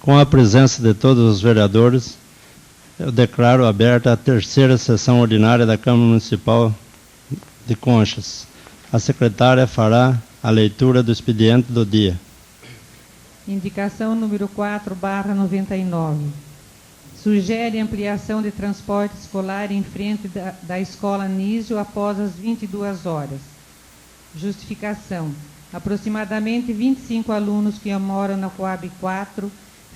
Com a presença de todos os vereadores, eu declaro aberta a terceira sessão ordinária da Câmara Municipal de Conchas. A secretária fará a leitura do expediente do dia. Indicação número 4/99. Sugere ampliação de transporte escolar em frente da Escola Anísio após as 22 horas. Justificação. Aproximadamente 25 alunos que moram na Coab 4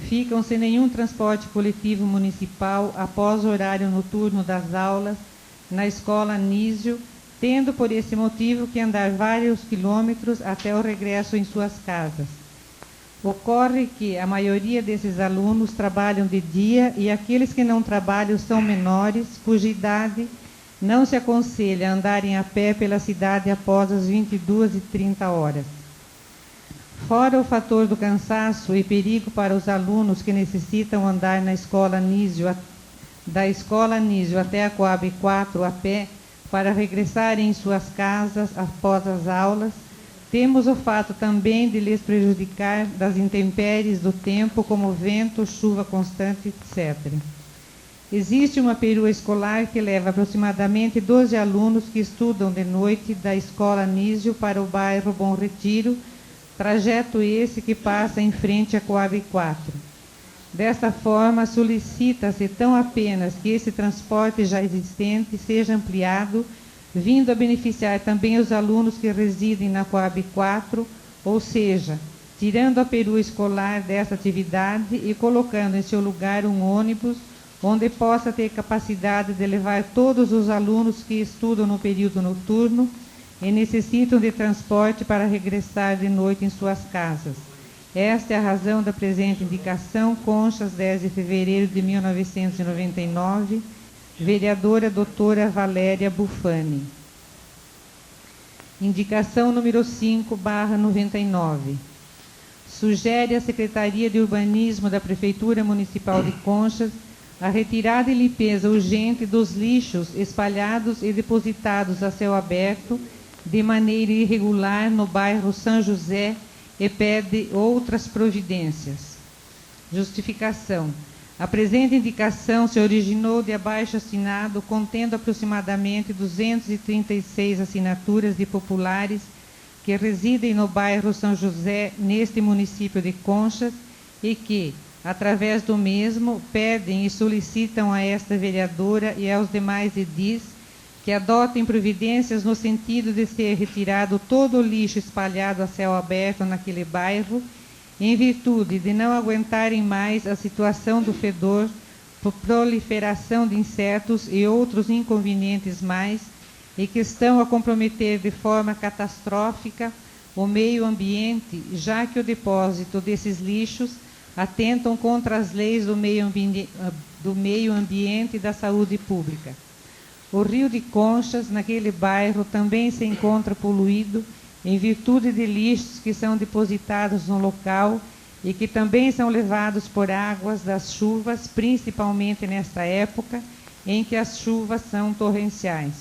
ficam sem nenhum transporte coletivo municipal após o horário noturno das aulas na Escola Anísio, tendo por esse motivo que andar vários quilômetros até o regresso em suas casas. Ocorre que a maioria desses alunos trabalham de dia e aqueles que não trabalham são menores, cuja idade não se aconselha andarem a pé pela cidade após as 22h30. Fora o fator do cansaço e perigo para os alunos que necessitam andar da Escola Anísio até a Coab 4 a pé para regressarem em suas casas após as aulas, temos o fato também de lhes prejudicar das intempéries do tempo, como vento, chuva constante, etc. Existe uma perua escolar que leva aproximadamente 12 alunos que estudam de noite da Escola Anísio para o bairro Bom Retiro, trajeto esse que passa em frente à Coab 4. Desta forma, solicita-se tão apenas que esse transporte já existente seja ampliado, vindo a beneficiar também os alunos que residem na Coab 4, ou seja, tirando a perua escolar dessa atividade e colocando em seu lugar um ônibus onde possa ter capacidade de levar todos os alunos que estudam no período noturno e necessitam de transporte para regressar de noite em suas casas. Esta é a razão da presente indicação. Conchas, 10 de fevereiro de 1999, vereadora doutora Valéria Bufani. Indicação número 5/99. Sugere à Secretaria de Urbanismo da Prefeitura Municipal de Conchas a retirada e limpeza urgente dos lixos espalhados e depositados a céu aberto de maneira irregular no bairro São José e pede outras providências. Justificação. A presente indicação se originou de abaixo-assinado contendo aproximadamente 236 assinaturas de populares que residem no bairro São José, neste município de Conchas, e que, através do mesmo, pedem e solicitam a esta vereadora e aos demais edis que adotem providências no sentido de ser retirado todo o lixo espalhado a céu aberto naquele bairro, em virtude de não aguentarem mais a situação do fedor, proliferação de insetos e outros inconvenientes mais, e que estão a comprometer de forma catastrófica o meio ambiente, já que o depósito desses lixos atentam contra as leis do meio ambiente e da saúde pública. O rio de Conchas, naquele bairro, também se encontra poluído em virtude de lixos que são depositados no local e que também são levados por águas das chuvas, principalmente nesta época em que as chuvas são torrenciais.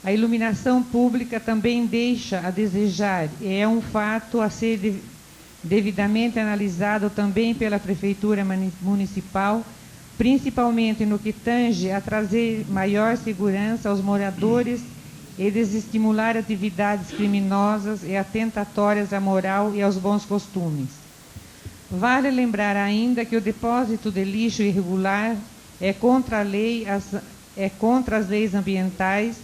A iluminação pública também deixa a desejar e é um fato a ser devidamente analisado também pela Prefeitura Municipal, principalmente no que tange a trazer maior segurança aos moradores e desestimular atividades criminosas e atentatórias à moral e aos bons costumes. Vale lembrar ainda que o depósito de lixo irregular é contra as leis ambientais,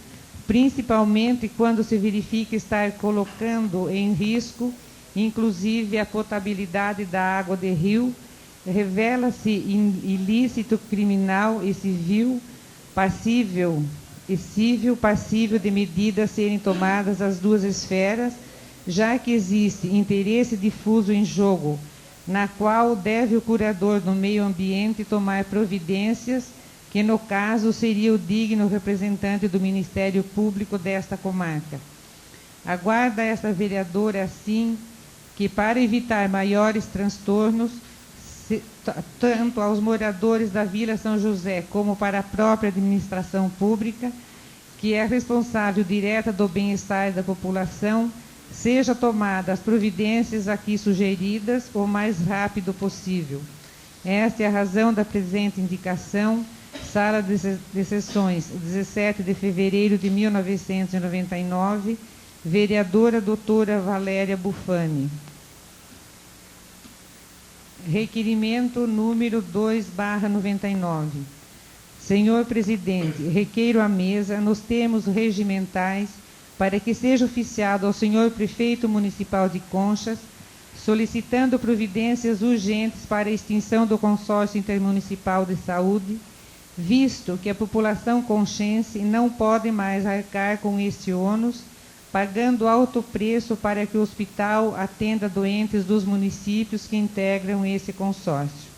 principalmente quando se verifica estar colocando em risco, inclusive, a potabilidade da água de rio. Revela-se ilícito criminal e civil passível de medidas serem tomadas às duas esferas, já que existe interesse difuso em jogo, na qual deve o curador do meio ambiente tomar providências, que no caso seria o digno representante do Ministério Público desta comarca. Aguarda esta vereadora, assim, que para evitar maiores transtornos, tanto aos moradores da Vila São José como para a própria administração pública, que é responsável direta do bem-estar da população, seja tomada as providências aqui sugeridas o mais rápido possível. Esta é a razão da presente indicação. Sala de Sessões, 17 de fevereiro de 1999, vereadora doutora Valéria Bufani. Requerimento número 2/99. Senhor Presidente, requeiro à mesa, nos termos regimentais, para que seja oficiado ao Senhor Prefeito Municipal de Conchas, solicitando providências urgentes para a extinção do Consórcio Intermunicipal de Saúde, visto que a população conchense não pode mais arcar com este ônus, pagando alto preço para que o hospital atenda doentes dos municípios que integram esse consórcio.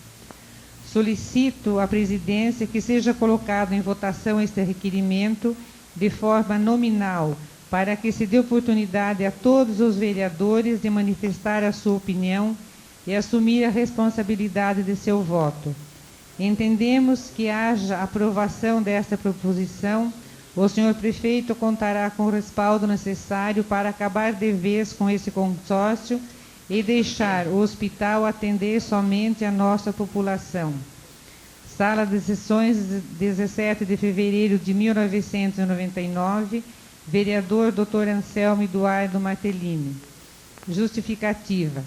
Solicito à presidência que seja colocado em votação este requerimento de forma nominal, para que se dê oportunidade a todos os vereadores de manifestar a sua opinião e assumir a responsabilidade de seu voto. Entendemos que haja aprovação desta proposição, o senhor prefeito contará com o respaldo necessário para acabar de vez com esse consórcio e deixar o hospital atender somente a nossa população. Sala de Sessões, 17 de fevereiro de 1999, vereador Dr. Anselmo Eduardo Martellini. Justificativa.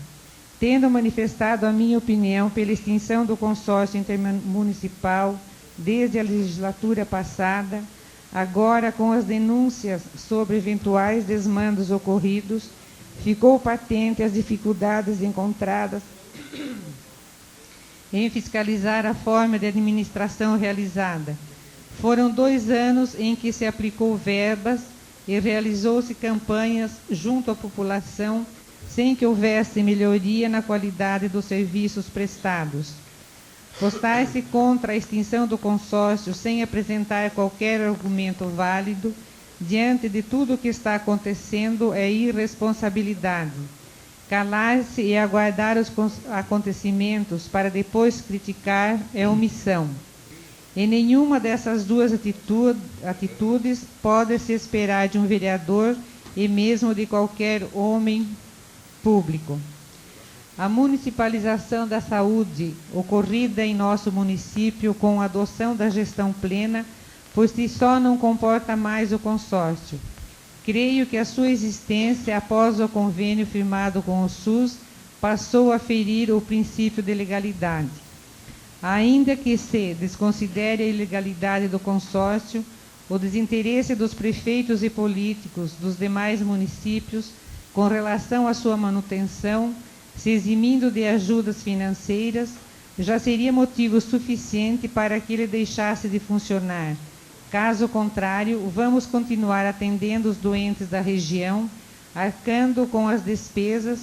Tendo manifestado a minha opinião pela extinção do consórcio intermunicipal desde a legislatura passada, agora com as denúncias sobre eventuais desmandos ocorridos, ficou patente as dificuldades encontradas em fiscalizar a forma de administração realizada. Foram 2 anos em que se aplicou verbas e realizou-se campanhas junto à população sem que houvesse melhoria na qualidade dos serviços prestados. Postar-se contra a extinção do consórcio sem apresentar qualquer argumento válido diante de tudo o que está acontecendo é irresponsabilidade. Calar-se e aguardar os acontecimentos para depois criticar é omissão. E nenhuma dessas duas atitudes pode-se esperar de um vereador e mesmo de qualquer homem público. A municipalização da saúde, ocorrida em nosso município com a adoção da gestão plena, por si só não comporta mais o consórcio. Creio que a sua existência, após o convênio firmado com o SUS, passou a ferir o princípio de legalidade. Ainda que se desconsidere a ilegalidade do consórcio, o desinteresse dos prefeitos e políticos dos demais municípios com relação à sua manutenção, se eximindo de ajudas financeiras, já seria motivo suficiente para que ele deixasse de funcionar. Caso contrário, vamos continuar atendendo os doentes da região, arcando com as despesas,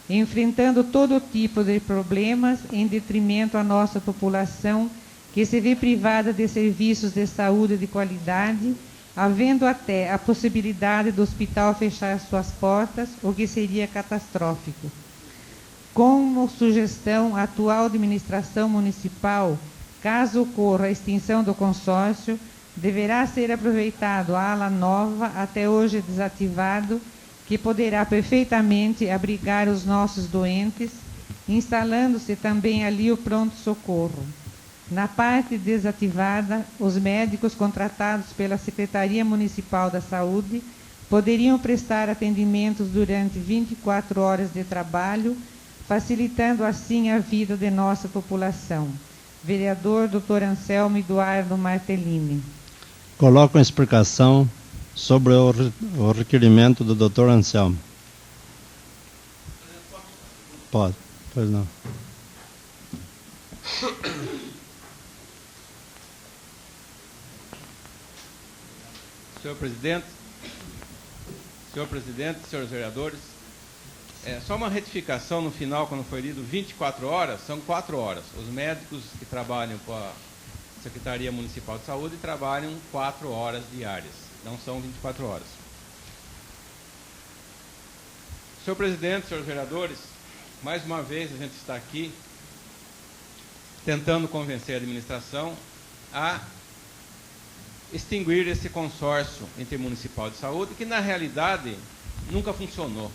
enfrentando todo tipo de problemas em detrimento à nossa população, que se vê privada de serviços de saúde de qualidade, havendo até a possibilidade do hospital fechar suas portas, o que seria catastrófico. Como sugestão, a atual administração municipal, caso ocorra a extinção do consórcio, deverá ser aproveitado a ala nova, até hoje desativado, que poderá perfeitamente abrigar os nossos doentes, instalando-se também ali o pronto-socorro. Na parte desativada, os médicos contratados pela Secretaria Municipal da Saúde poderiam prestar atendimentos durante 24 horas de trabalho, facilitando assim a vida de nossa população. Vereador Dr. Anselmo Eduardo Martellini. Coloco a explicação sobre o requerimento do Dr. Anselmo. Pode, pois não. Senhor Presidente, senhores vereadores, só uma retificação no final, quando foi lido 24 horas, são 4 horas. Os médicos que trabalham com a Secretaria Municipal de Saúde trabalham 4 horas diárias, não são 24 horas. Senhor Presidente, senhores vereadores, mais uma vez a gente está aqui tentando convencer a administração a extinguir esse consórcio intermunicipal de saúde, que na realidade nunca funcionou.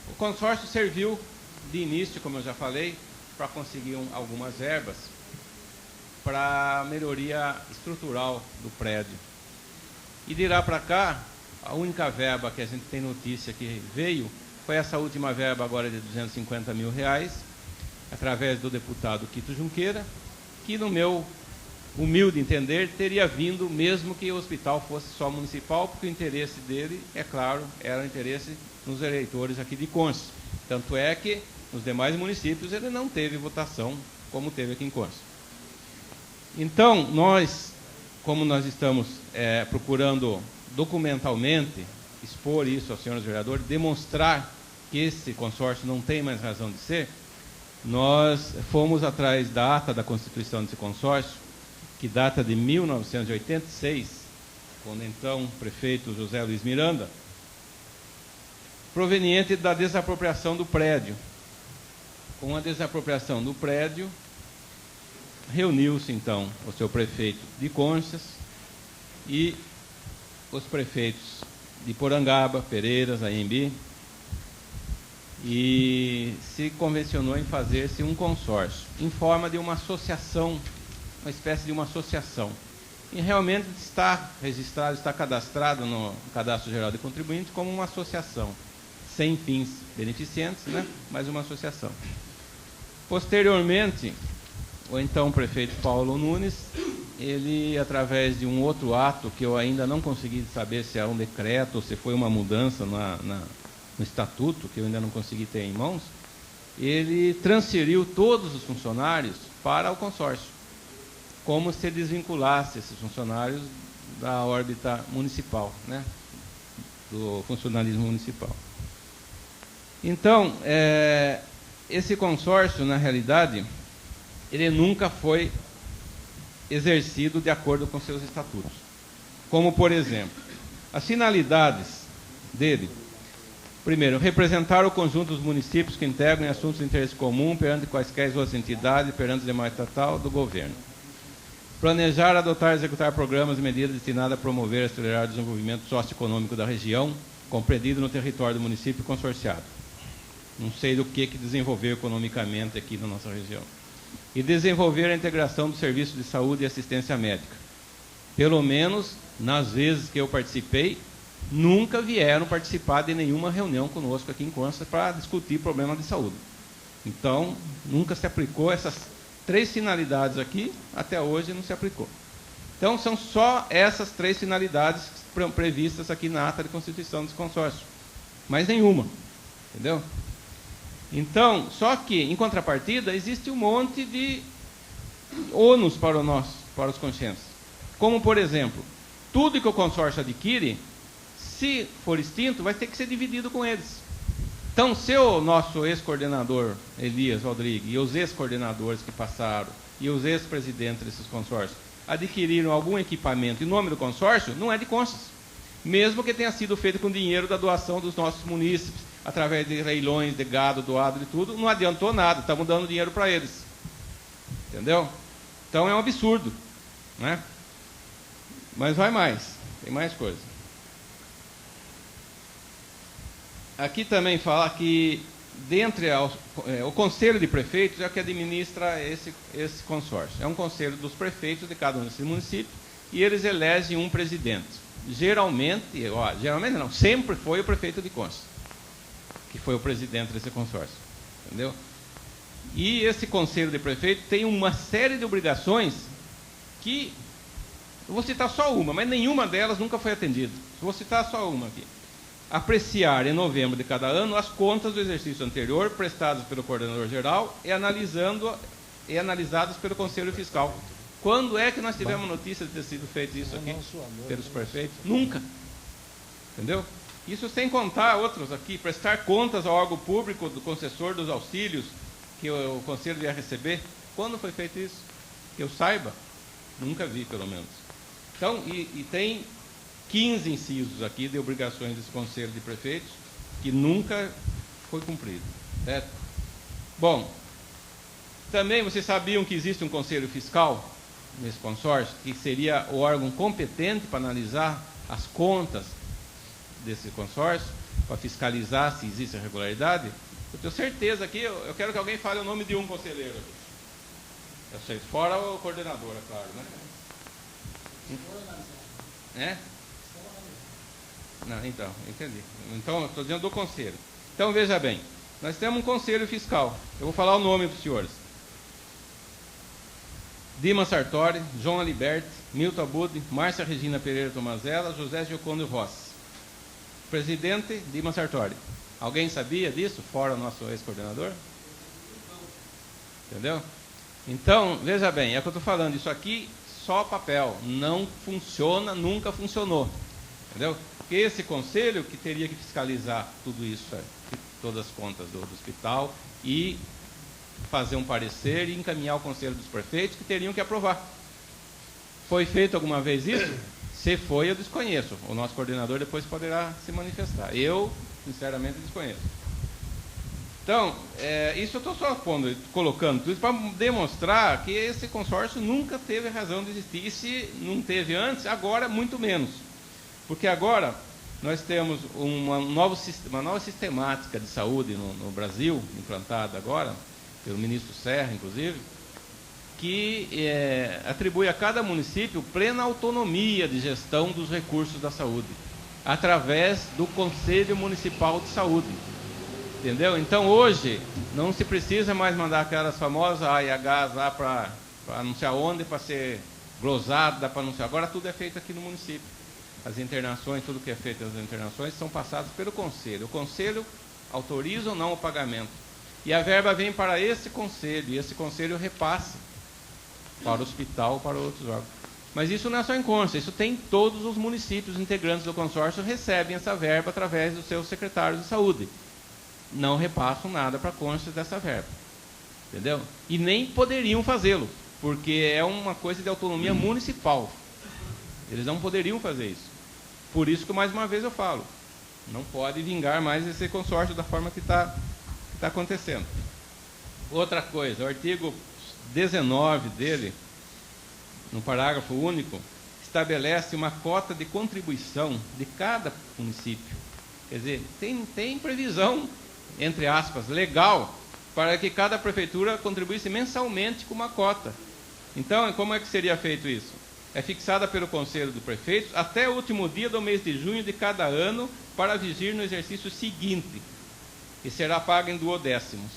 O consórcio serviu de início, como eu já falei, para conseguir algumas verbas para melhoria estrutural do prédio. E de lá para cá, a única verba que a gente tem notícia que veio foi essa última verba agora de R$250 mil, através do deputado Quito Junqueira, que no meu humilde entender teria vindo mesmo que o hospital fosse só municipal, porque o interesse dele, é claro, era o interesse nos eleitores aqui de Conchas. Tanto é que nos demais municípios ele não teve votação como teve aqui em Conchas. Então, como nós estamos procurando documentalmente expor isso aos senhores vereadores, demonstrar que esse consórcio não tem mais razão de ser, nós fomos atrás da ata da constituição desse consórcio, que data de 1986, quando então o prefeito José Luiz Miranda, proveniente da desapropriação do prédio. Com a desapropriação do prédio, reuniu-se então o seu prefeito de Conchas e os prefeitos de Porangaba, Pereiras, Anhembi, e se convencionou em fazer-se um consórcio, em forma de uma associação, uma espécie de uma associação. E realmente está registrado, está cadastrado no Cadastro Geral de Contribuintes como uma associação, sem fins beneficentes, né? Mas uma associação. Posteriormente, o então prefeito Paulo Nunes, ele, através de um outro ato, que eu ainda não consegui saber se é um decreto ou se foi uma mudança no estatuto, que eu ainda não consegui ter em mãos, ele transferiu todos os funcionários para o consórcio, como se desvinculasse esses funcionários da órbita municipal, né, do funcionalismo municipal. Então, esse consórcio, na realidade, ele nunca foi exercido de acordo com seus estatutos. Como, por exemplo, as finalidades dele: primeiro, representar o conjunto dos municípios que integram em assuntos de interesse comum perante quaisquer outras entidades, perante o demais estatal do governo. Planejar, adotar e executar programas e medidas destinadas a promover e acelerar o desenvolvimento socioeconômico da região, compreendido no território do município consorciado. Não sei do que desenvolver economicamente aqui na nossa região. E desenvolver a integração do serviço de saúde e assistência médica. Pelo menos, nas vezes que eu participei, nunca vieram participar de nenhuma reunião conosco aqui em Conchas para discutir problemas de saúde. Então, nunca se aplicou essas 3 finalidades aqui, até hoje não se aplicou. Então, são só essas 3 finalidades previstas aqui na ata de constituição desse consórcio. Mais nenhuma. Entendeu? Então, só que, em contrapartida, existe um monte de ônus para os conchenses. Como, por exemplo, tudo que o consórcio adquire, se for extinto, vai ter que ser dividido com eles. Então, se o nosso ex-coordenador, Elias Rodrigues, e os ex-coordenadores que passaram, e os ex-presidentes desses consórcios, adquiriram algum equipamento em nome do consórcio, não é de Conchas. Mesmo que tenha sido feito com dinheiro da doação dos nossos munícipes, através de leilões de gado doado e tudo, não adiantou nada, estamos dando dinheiro para eles. Entendeu? Então é um absurdo, né? Mas vai mais, tem mais coisa. Aqui também fala que o Conselho de Prefeitos é o que administra esse consórcio. É um conselho dos prefeitos de cada um desses municípios e eles elegem um presidente. Geralmente não, sempre foi o prefeito de Conchas, que foi o presidente desse consórcio. Entendeu? E esse Conselho de Prefeitos tem uma série de obrigações que, eu vou citar só uma, mas nenhuma delas nunca foi atendida. Vou citar só uma aqui. Apreciar em novembro de cada ano as contas do exercício anterior prestadas pelo coordenador geral e analisadas pelo Conselho Fiscal. Quando é que nós tivemos notícia de ter sido feito isso aqui pelos prefeitos? Nunca. Entendeu? Isso sem contar outros aqui, prestar contas ao órgão público do concessor dos auxílios que o Conselho ia receber. Quando foi feito isso? Que eu saiba, nunca vi, pelo menos. Então, e tem 15 incisos aqui de obrigações desse Conselho de Prefeitos que nunca foi cumprido. Certo? Bom, também vocês sabiam que existe um Conselho Fiscal nesse consórcio, que seria o órgão competente para analisar as contas desse consórcio, para fiscalizar se existe irregularidade? Eu tenho certeza aqui, eu quero que alguém fale o nome de um conselheiro aqui. Vocês, fora o coordenador, é claro, né? Não, então, entendi. Então, eu estou dizendo do conselho. Então, veja bem, nós temos um conselho fiscal. Eu vou falar o nome para os senhores. Dimas Sartori, João Aliberti, Milton Abud, Márcia Regina Pereira Tomazella, José Giocondo Rossi. Presidente, Dimas Sartori. Alguém sabia disso, fora o nosso ex-coordenador? Entendeu? Então, veja bem, é o que eu estou falando, isso aqui só papel, não funciona, nunca funcionou. Entendeu? Porque esse conselho que teria que fiscalizar tudo isso, todas as contas do hospital, e fazer um parecer e encaminhar ao conselho dos prefeitos, que teriam que aprovar. Foi feito alguma vez isso? Se foi, eu desconheço. O nosso coordenador depois poderá se manifestar. Eu, sinceramente, desconheço. Então, isso eu estou só colocando tudo isso para demonstrar que esse consórcio nunca teve razão de existir. E se não teve antes, agora muito menos. Porque agora nós temos uma nova sistemática de saúde no Brasil, implantada agora, pelo ministro Serra, inclusive, que atribui a cada município plena autonomia de gestão dos recursos da saúde, através do Conselho Municipal de Saúde. Entendeu? Então, hoje, não se precisa mais mandar aquelas famosas AIHs lá para anunciar onde, para ser glosada, para anunciar. Agora tudo é feito aqui no município. As internações, tudo que é feito nas internações, são passadas pelo Conselho. O Conselho autoriza ou não o pagamento. E a verba vem para esse Conselho, e esse Conselho repassa para o hospital, para outros órgãos. Mas isso não é só em Concha, isso tem todos os municípios integrantes do consórcio recebem essa verba através dos seus secretários de saúde. Não repassam nada para Concha dessa verba. Entendeu? E nem poderiam fazê-lo, porque é uma coisa de autonomia municipal. Eles não poderiam fazer isso. Por isso que, mais uma vez, eu falo, não pode vingar mais esse consórcio da forma que está acontecendo. Outra coisa, o artigo 19 dele, no parágrafo único, estabelece uma cota de contribuição de cada município. Quer dizer, tem previsão, entre aspas, legal, para que cada prefeitura contribuísse mensalmente com uma cota. Então, como é que seria feito isso? É fixada pelo Conselho do Prefeito até o último dia do mês de junho de cada ano para vigir no exercício seguinte, e será paga em duodécimos.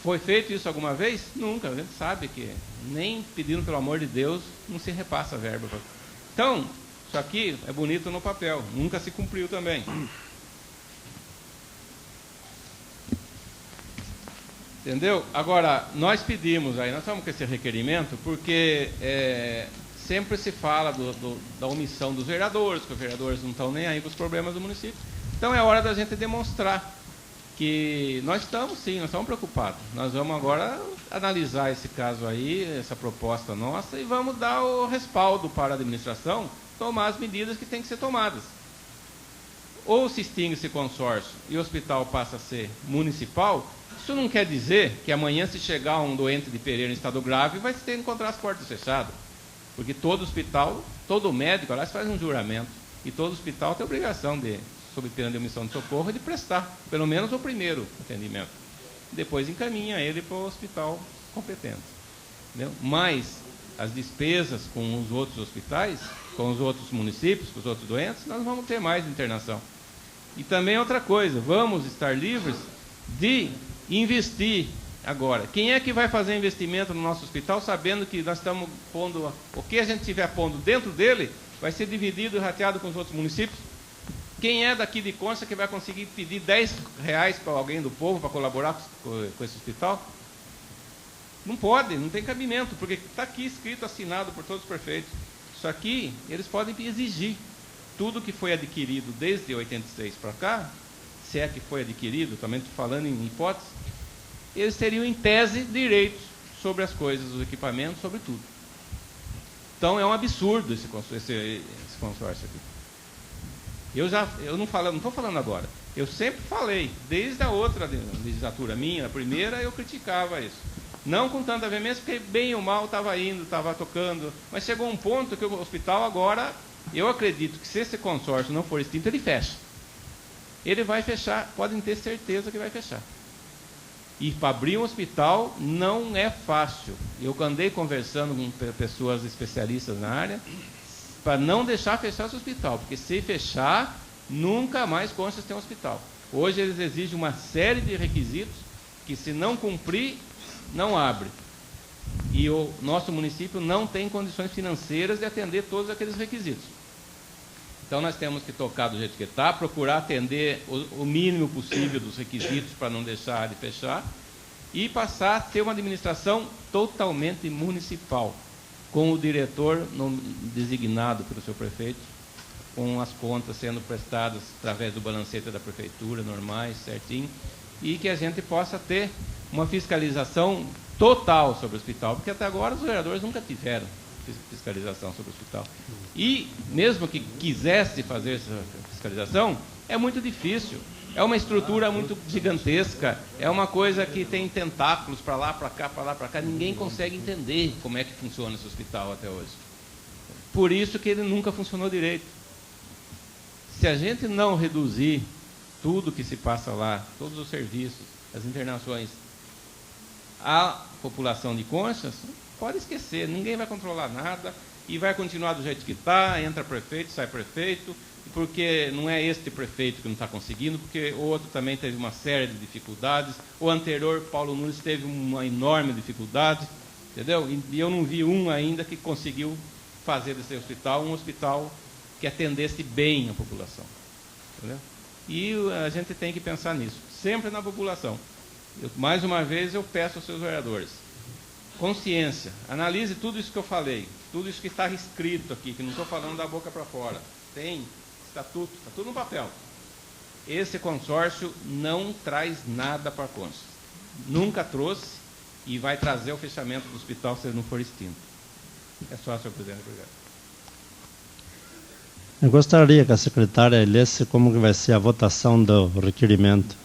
Foi feito isso alguma vez? Nunca. A gente sabe que nem pedindo pelo amor de Deus não se repassa a verba. Então, isso aqui é bonito no papel, nunca se cumpriu também. Entendeu? Agora, nós pedimos aí, nós estamos com esse requerimento, porque sempre se fala da omissão dos vereadores, que os vereadores não estão nem aí com os problemas do município. Então é hora da gente demonstrar que nós estamos preocupados. Nós vamos agora analisar esse caso aí, essa proposta nossa, e vamos dar o respaldo para a administração tomar as medidas que têm que ser tomadas. Ou se extingue esse consórcio e o hospital passa a ser municipal, isso não quer dizer que amanhã, se chegar um doente de Pereira em estado grave, vai ter que encontrar as portas fechadas. Porque todo hospital, todo médico, aliás, faz um juramento. E todo hospital tem a obrigação de, sob pena de omissão de socorro, de prestar, pelo menos o primeiro atendimento. Depois encaminha ele para o hospital competente. Entendeu? Mas as despesas com os outros hospitais, com os outros municípios, com os outros doentes, nós vamos ter mais internação. E também outra coisa, vamos estar livres de investir agora. Quem é que vai fazer investimento no nosso hospital sabendo que nós estamos pondo, o que a gente estiver pondo dentro dele, vai ser dividido e rateado com os outros municípios? Quem é daqui de Concha que vai conseguir pedir R$10 para alguém do povo para colaborar com esse hospital? Não pode, não tem cabimento, porque está aqui escrito, assinado por todos os prefeitos. Isso aqui, eles podem exigir. Tudo que foi adquirido desde 86 para cá, se é que foi adquirido, também estou falando em hipótese, eles teriam, em tese, direitos sobre as coisas, os equipamentos, sobre tudo. Então, é um absurdo esse consórcio aqui. Eu não estou falando agora. Eu sempre falei, desde a outra legislatura minha, a primeira, eu criticava isso. Não com tanta veemência, porque bem ou mal estava indo, estava tocando. Mas chegou um ponto que o hospital agora, eu acredito que se esse consórcio não for extinto, ele fecha. Ele vai fechar, podem ter certeza que vai fechar. E para abrir um hospital não é fácil. Eu andei conversando com pessoas especialistas na área para não deixar fechar esse hospital, porque se fechar, nunca mais Conchas tem um hospital. Hoje eles exigem uma série de requisitos que, se não cumprir, não abre. E o nosso município não tem condições financeiras de atender todos aqueles requisitos. Então nós temos que tocar do jeito que está, procurar atender o mínimo possível dos requisitos para não deixar de fechar e passar a ter uma administração totalmente municipal, com o diretor designado pelo seu prefeito, com as contas sendo prestadas através do balancete da prefeitura, normais, certinho, e que a gente possa ter uma fiscalização total sobre o hospital, porque até agora os vereadores nunca tiveram fiscalização sobre o hospital. E, mesmo que quisesse fazer essa fiscalização, é muito difícil. É uma estrutura muito gigantesca, é uma coisa que tem tentáculos para lá, para cá, para lá, para cá. Ninguém consegue entender como é que funciona esse hospital até hoje. Por isso que ele nunca funcionou direito. Se a gente não reduzir tudo que se passa lá, todos os serviços, as internações, a população de Conchas, pode esquecer, ninguém vai controlar nada e vai continuar do jeito que está, entra prefeito, sai prefeito, porque não é este prefeito que não está conseguindo, porque o outro também teve uma série de dificuldades, o anterior, Paulo Nunes, teve uma enorme dificuldade, entendeu? E eu não vi um ainda que conseguiu fazer desse hospital um hospital que atendesse bem a população, entendeu? E a gente tem que pensar nisso, sempre na população. Mais uma vez eu peço aos seus vereadores, consciência, analise tudo isso que eu falei, tudo isso que está escrito aqui, que não estou falando da boca para fora, tem estatuto, está tudo no papel. Esse consórcio não traz nada para Conchas, nunca trouxe e vai trazer o fechamento do hospital se ele não for extinto. É só, senhor presidente. Obrigado. Eu gostaria que a secretária lesse como que vai ser a votação do requerimento.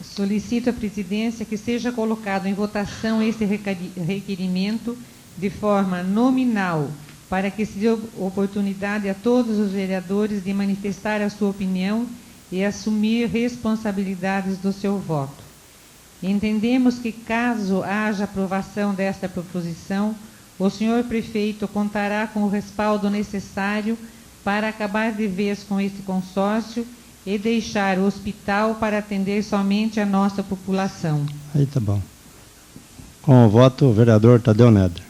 Solicito à presidência que seja colocado em votação esse requerimento de forma nominal, para que se dê oportunidade a todos os vereadores de manifestar a sua opinião e assumir responsabilidades do seu voto. Entendemos que, caso haja aprovação desta proposição, o senhor prefeito contará com o respaldo necessário para acabar de vez com este consórcio e deixar o hospital para atender somente a nossa população. Aí tá bom. Com o voto, o vereador Tadeu Nedder.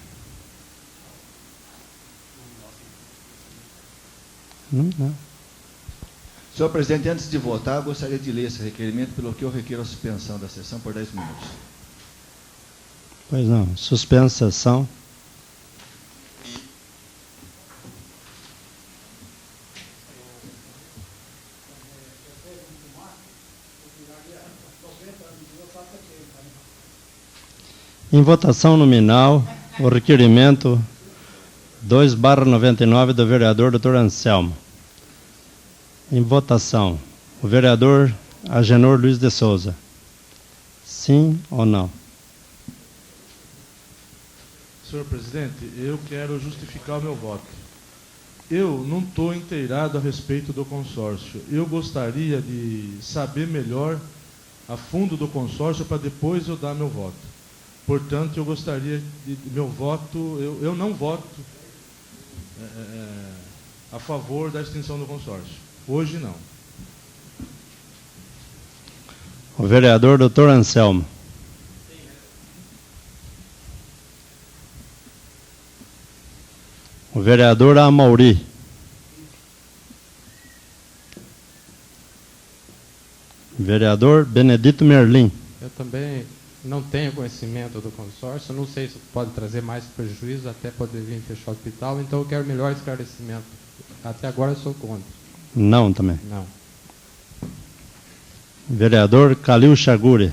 Não. Senhor presidente, antes de votar, eu gostaria de ler esse requerimento, pelo que eu requeiro a suspensão da sessão por 10 minutos. Pois não, suspensa a sessão. Em votação nominal, o requerimento 2/99 do vereador Dr. Anselmo. Em votação, o vereador Agenor Luiz de Souza. Sim ou não? Senhor presidente, eu quero justificar o meu voto. Eu não estou inteirado a respeito do consórcio. Eu gostaria de saber melhor a fundo do consórcio para depois eu dar meu voto. Portanto, eu gostaria de meu voto, eu não voto a favor da extinção do consórcio. Hoje não. O vereador Dr. Anselmo. O vereador Amauri. Vereador Benedito Merlim. Eu também não tenho conhecimento do consórcio, não sei se pode trazer mais prejuízo até poder vir fechar o hospital, então eu quero melhor esclarecimento. Até agora eu sou contra. Não também. Não. Vereador Calil Chaguri.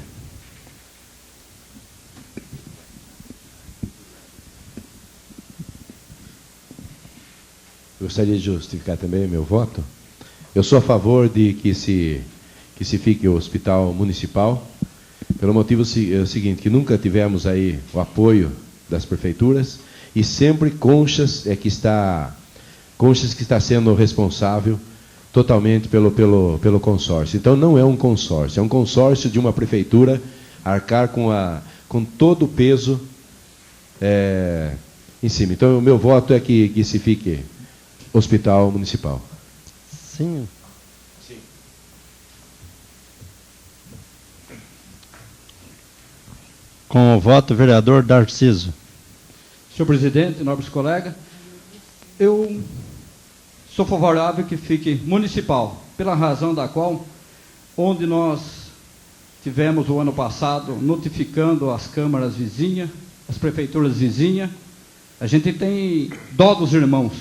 Gostaria de justificar também meu voto. Eu sou a favor de que se fique o hospital municipal, pelo motivo seguinte, que nunca tivemos aí o apoio das prefeituras e sempre Conchas que está sendo responsável totalmente pelo consórcio. Então não é um consórcio, é um consórcio de uma prefeitura arcar com todo o peso em cima. Então o meu voto é que se fique Hospital Municipal. Sim. Com o voto, vereador Darciso. Senhor presidente, nobres colegas, eu sou favorável que fique municipal, pela razão da qual, onde nós tivemos o ano passado notificando as câmaras vizinhas, as prefeituras vizinhas, a gente tem dó dos irmãos,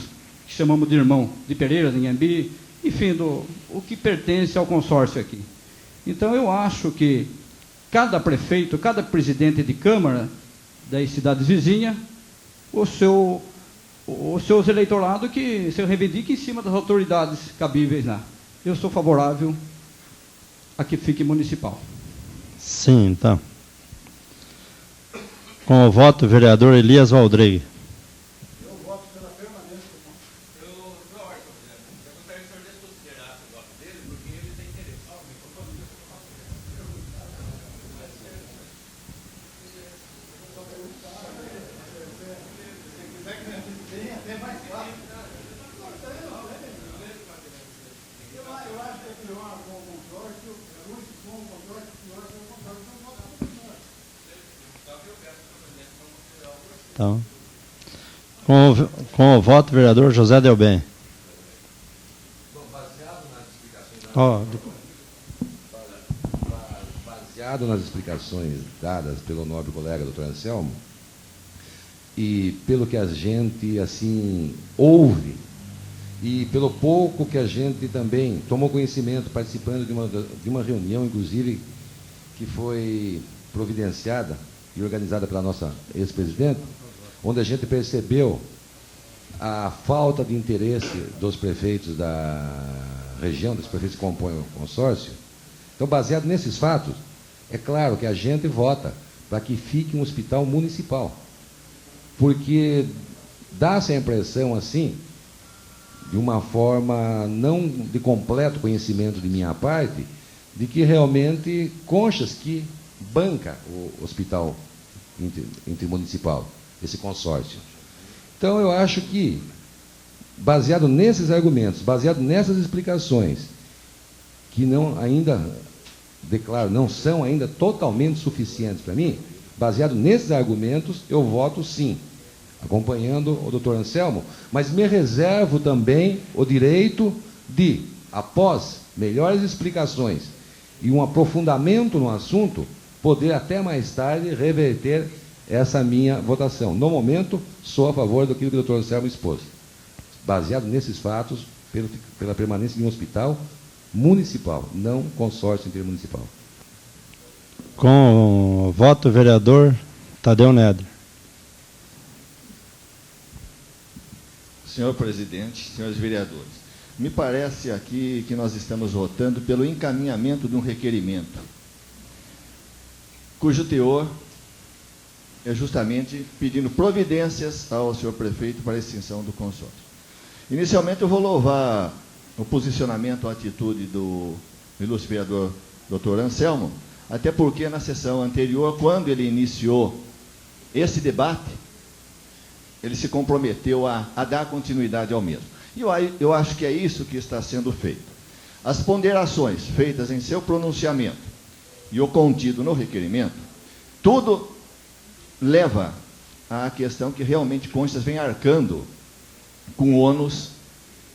que chamamos de irmão, de Pereira, de Inhambi, enfim, o que pertence ao consórcio aqui. Então eu acho que cada prefeito, cada presidente de câmara das cidades vizinhas, os seus eleitorados que se reivindiquem em cima das autoridades cabíveis lá. Eu sou favorável a que fique municipal. Sim, então. Com o voto, vereador Elias Valdrei. Eu voto pela permanência. Eu gostaria que o senhor desconsiderasse o voto dele, porque ele tem interesse. Então, com o voto, vereador José Delbem. Baseado nas explicações dadas pelo nobre colega Dr. Anselmo, e pelo que a gente assim ouve, e pelo pouco que a gente também tomou conhecimento, participando de uma reunião, inclusive, que foi providenciada e organizada pela nossa ex-presidente, onde a gente percebeu a falta de interesse dos prefeitos da região, dos prefeitos que compõem o consórcio. Então, baseado nesses fatos, é claro que a gente vota para que fique um hospital municipal, porque dá-se a impressão, assim, de uma forma não de completo conhecimento de minha parte, de que realmente Conchas que banca o hospital intermunicipal, esse consórcio. Então, eu acho que, baseado nesses argumentos, baseado nessas explicações, que não ainda, declaro, não são ainda totalmente suficientes para mim, baseado nesses argumentos, eu voto sim, acompanhando o doutor Anselmo, mas me reservo também o direito de, após melhores explicações e um aprofundamento no assunto, poder até mais tarde reverter essa minha votação. No momento, sou a favor do que o doutor Anselmo expôs. Baseado nesses fatos, pela permanência de um hospital municipal, não consórcio intermunicipal. Com o voto, vereador Tadeu Neder. Senhor presidente, senhores vereadores, me parece aqui que nós estamos votando pelo encaminhamento de um requerimento, cujo teor é justamente pedindo providências ao senhor prefeito para a extinção do consórcio. Inicialmente eu vou louvar o posicionamento, a atitude do ilustre vereador Dr. Anselmo, até porque na sessão anterior, quando ele iniciou esse debate, ele se comprometeu a dar continuidade ao mesmo. E eu acho que é isso que está sendo feito. As ponderações feitas em seu pronunciamento e o contido no requerimento, tudo leva à questão que realmente Conchas vem arcando com ônus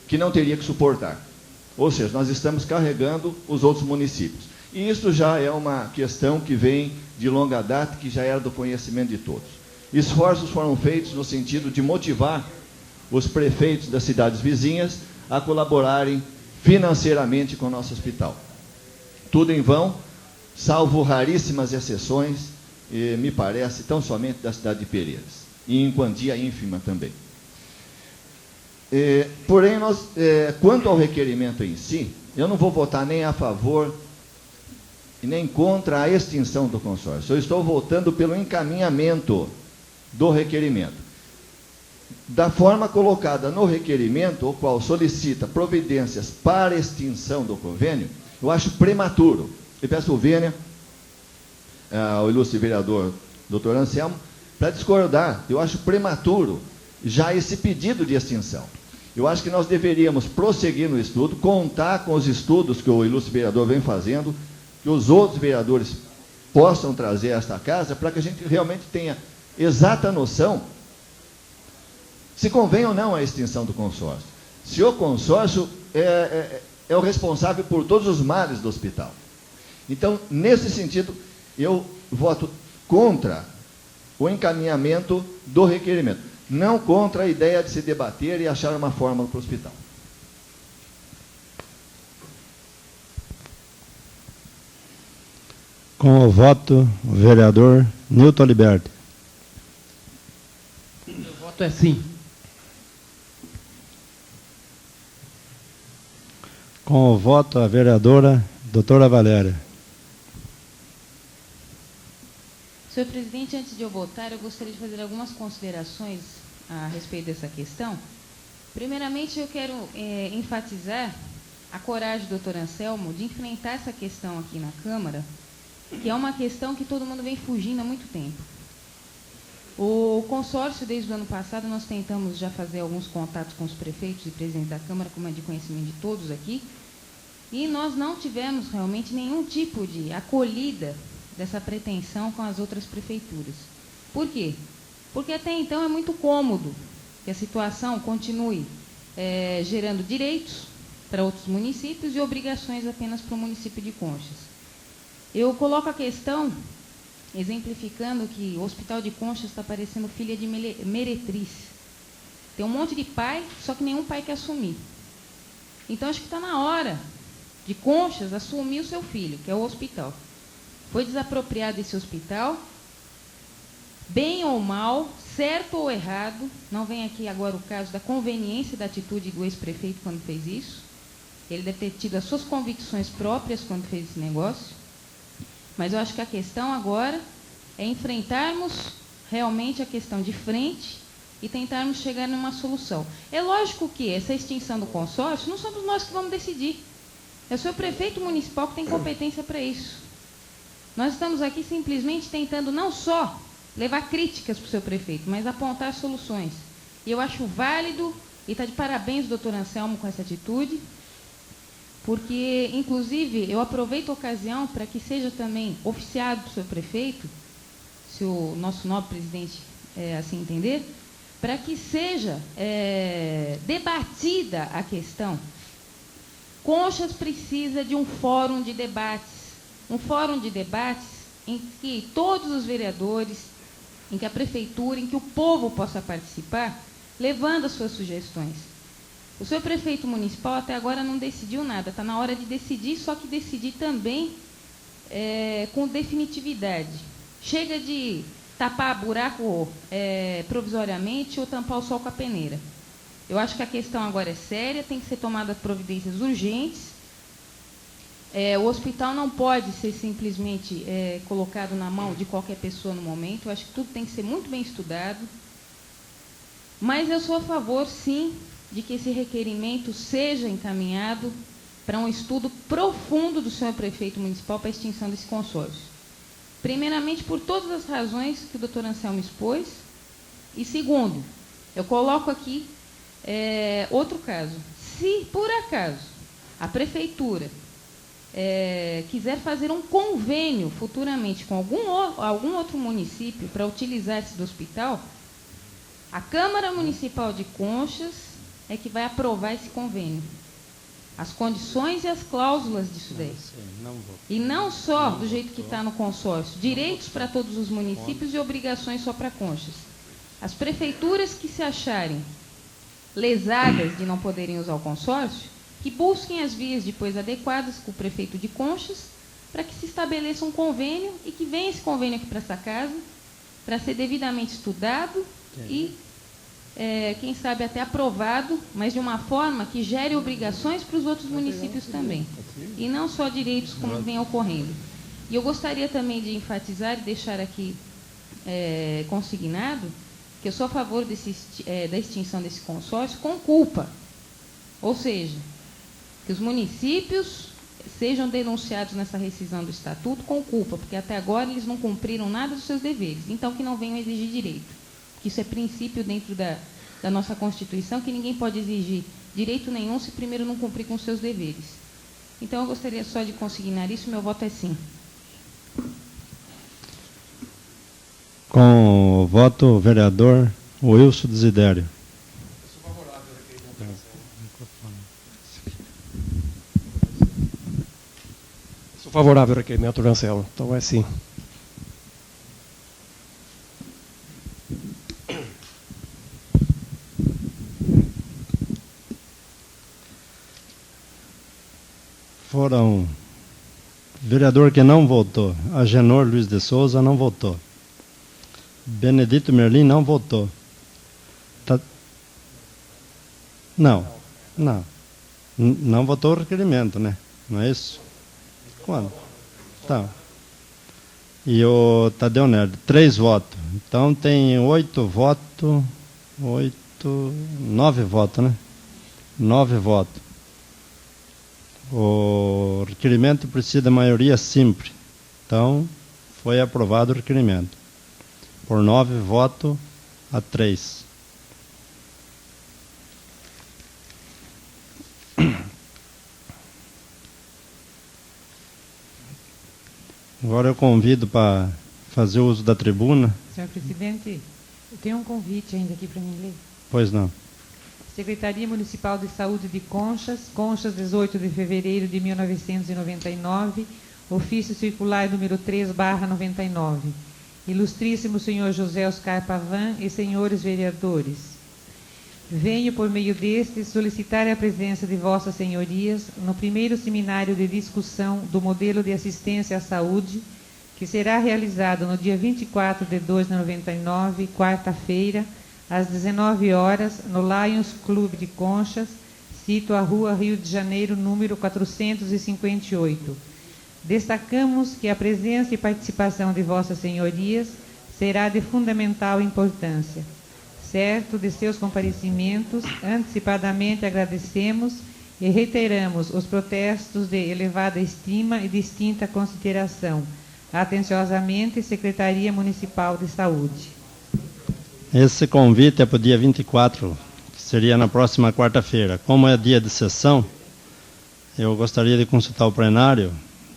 que não teria que suportar. Ou seja, nós estamos carregando os outros municípios. E isso já é uma questão que vem de longa data, que já era do conhecimento de todos. Esforços foram feitos no sentido de motivar os prefeitos das cidades vizinhas a colaborarem financeiramente com o nosso hospital. Tudo em vão, salvo raríssimas exceções, me parece, tão somente da cidade de Pereiras, e em quantia ínfima também. Porém, quanto ao requerimento em si, eu não vou votar nem a favor e nem contra a extinção do consórcio. Eu estou votando pelo encaminhamento do requerimento. da forma colocada no requerimento, o qual solicita providências para extinção do convênio, eu acho prematuro. E peço vênia ao ilustre vereador Dr. Anselmo para discordar. Eu acho prematuro já esse pedido de extinção. Eu acho que nós deveríamos prosseguir no estudo, contar com os estudos que o ilustre vereador vem fazendo, que os outros vereadores possam trazer a esta casa, para que a gente realmente tenha exata noção se convém ou não a extinção do consórcio. Se o consórcio é o responsável por todos os males do hospital. Então, nesse sentido, eu voto contra o encaminhamento do requerimento. Não contra a ideia de se debater e achar uma fórmula para o hospital. Com o voto, o vereador Nilton Liberti. Meu voto é sim. Com o voto, a vereadora doutora Valéria. Senhor presidente, antes de eu votar, eu gostaria de fazer algumas considerações a respeito dessa questão. Primeiramente, eu quero enfatizar a coragem do doutor Anselmo de enfrentar essa questão aqui na Câmara, que é uma questão que todo mundo vem fugindo há muito tempo. O consórcio, desde o ano passado, nós tentamos já fazer alguns contatos com os prefeitos e presidentes da Câmara, como é de conhecimento de todos aqui, e nós não tivemos realmente nenhum tipo de acolhida dessa pretensão com as outras prefeituras. Por quê? Porque até então é muito cômodo que a situação continue gerando direitos para outros municípios e obrigações apenas para o município de Conchas. Eu coloco a questão exemplificando que o Hospital de Conchas está parecendo filha de meretriz. Tem um monte de pai, só que nenhum pai quer assumir. Então, acho que está na hora de Conchas assumir o seu filho, que é o hospital. Foi desapropriado esse hospital, bem ou mal, certo ou errado, não vem aqui agora o caso da conveniência da atitude do ex-prefeito quando fez isso. Ele deve ter tido as suas convicções próprias quando fez esse negócio. Mas eu acho que a questão agora é enfrentarmos realmente a questão de frente e tentarmos chegar numa solução. É lógico que essa extinção do consórcio não somos nós que vamos decidir. É o seu prefeito municipal que tem competência para isso. Nós estamos aqui simplesmente tentando não só levar críticas para o seu prefeito, mas apontar soluções. E eu acho válido, e está de parabéns o doutor Anselmo com essa atitude, porque, inclusive, eu aproveito a ocasião para que seja também oficiado para o seu prefeito, se o nosso nobre presidente assim entender, para que seja debatida a questão. Conchas precisa de um fórum de debates em que todos os vereadores, em que a prefeitura, em que o povo possa participar, levando as suas sugestões. O seu prefeito municipal até agora não decidiu nada, está na hora de decidir, só que decidir também com definitividade. Chega de tapar buraco provisoriamente ou tampar o sol com a peneira. Eu acho que a questão agora é séria, tem que ser tomadas providências urgentes. O hospital não pode ser simplesmente colocado na mão de qualquer pessoa no momento. Eu acho que tudo tem que ser muito bem estudado. Mas eu sou a favor, sim, de que esse requerimento seja encaminhado para um estudo profundo do senhor prefeito municipal para a extinção desse consórcio. Primeiramente, por todas as razões que o doutor Anselmo expôs. E segundo, eu coloco aqui outro caso. Se, por acaso, a prefeitura quiser fazer um convênio futuramente com algum outro município para utilizar-se do hospital, a Câmara Municipal de Conchas é que vai aprovar esse convênio. As condições e as cláusulas disso daí. E não só do jeito que está no consórcio, direitos para todos os municípios e obrigações só para Conchas. As prefeituras que se acharem lesadas de não poderem usar o consórcio, que busquem as vias depois adequadas com o prefeito de Conchas, para que se estabeleça um convênio e que venha esse convênio aqui para essa casa, para ser devidamente estudado e, quem sabe, até aprovado, mas de uma forma que gere obrigações para os outros municípios também, e não só direitos como vem ocorrendo. E eu gostaria também de enfatizar e deixar aqui consignado que eu sou a favor da extinção desse consórcio com culpa. Ou seja, que os municípios sejam denunciados nessa rescisão do estatuto com culpa, porque até agora eles não cumpriram nada dos seus deveres. Então, que não venham exigir direito. Que isso é princípio dentro da nossa Constituição, que ninguém pode exigir direito nenhum se primeiro não cumprir com os seus deveres. Então, eu gostaria só de consignar isso, meu voto é sim. Com o voto, vereador Wilson Desidério. Sou favorável ao requerimento do Anselmo. Então é sim. Foram vereador que não votou. Agenor Luiz de Souza não votou. Benedito Merlin não votou. Não. Não votou o requerimento, né? Não é isso? Quando? Tá. E o Tadeu Nery, 3 votos. Então tem 8 votos. 9 votos, né? 9 votos. O requerimento precisa de maioria simples. Então, foi aprovado o requerimento. Por 9 votos a 3. Agora eu convido para fazer uso da tribuna. Senhor presidente, eu tenho um convite ainda aqui para mim ler. Pois não. Secretaria Municipal de Saúde de Conchas, 18 de fevereiro de 1999, ofício circular número 3/99. Ilustríssimo senhor José Oscar Pavan e senhores vereadores, venho por meio deste solicitar a presença de vossas senhorias no primeiro seminário de discussão do modelo de assistência à saúde, que será realizado no dia 24 de 2 de 99, quarta-feira, às 19 horas, no Lions Clube de Conchas, sito a Rua Rio de Janeiro, número 458. Destacamos que a presença e participação de vossas senhorias será de fundamental importância. Certo de seus comparecimentos, antecipadamente agradecemos e reiteramos os protestos de elevada estima e distinta consideração. Atenciosamente, Secretaria Municipal de Saúde. Esse convite é para o dia 24, que seria na próxima quarta-feira. Como é dia de sessão, eu gostaria de consultar o plenário,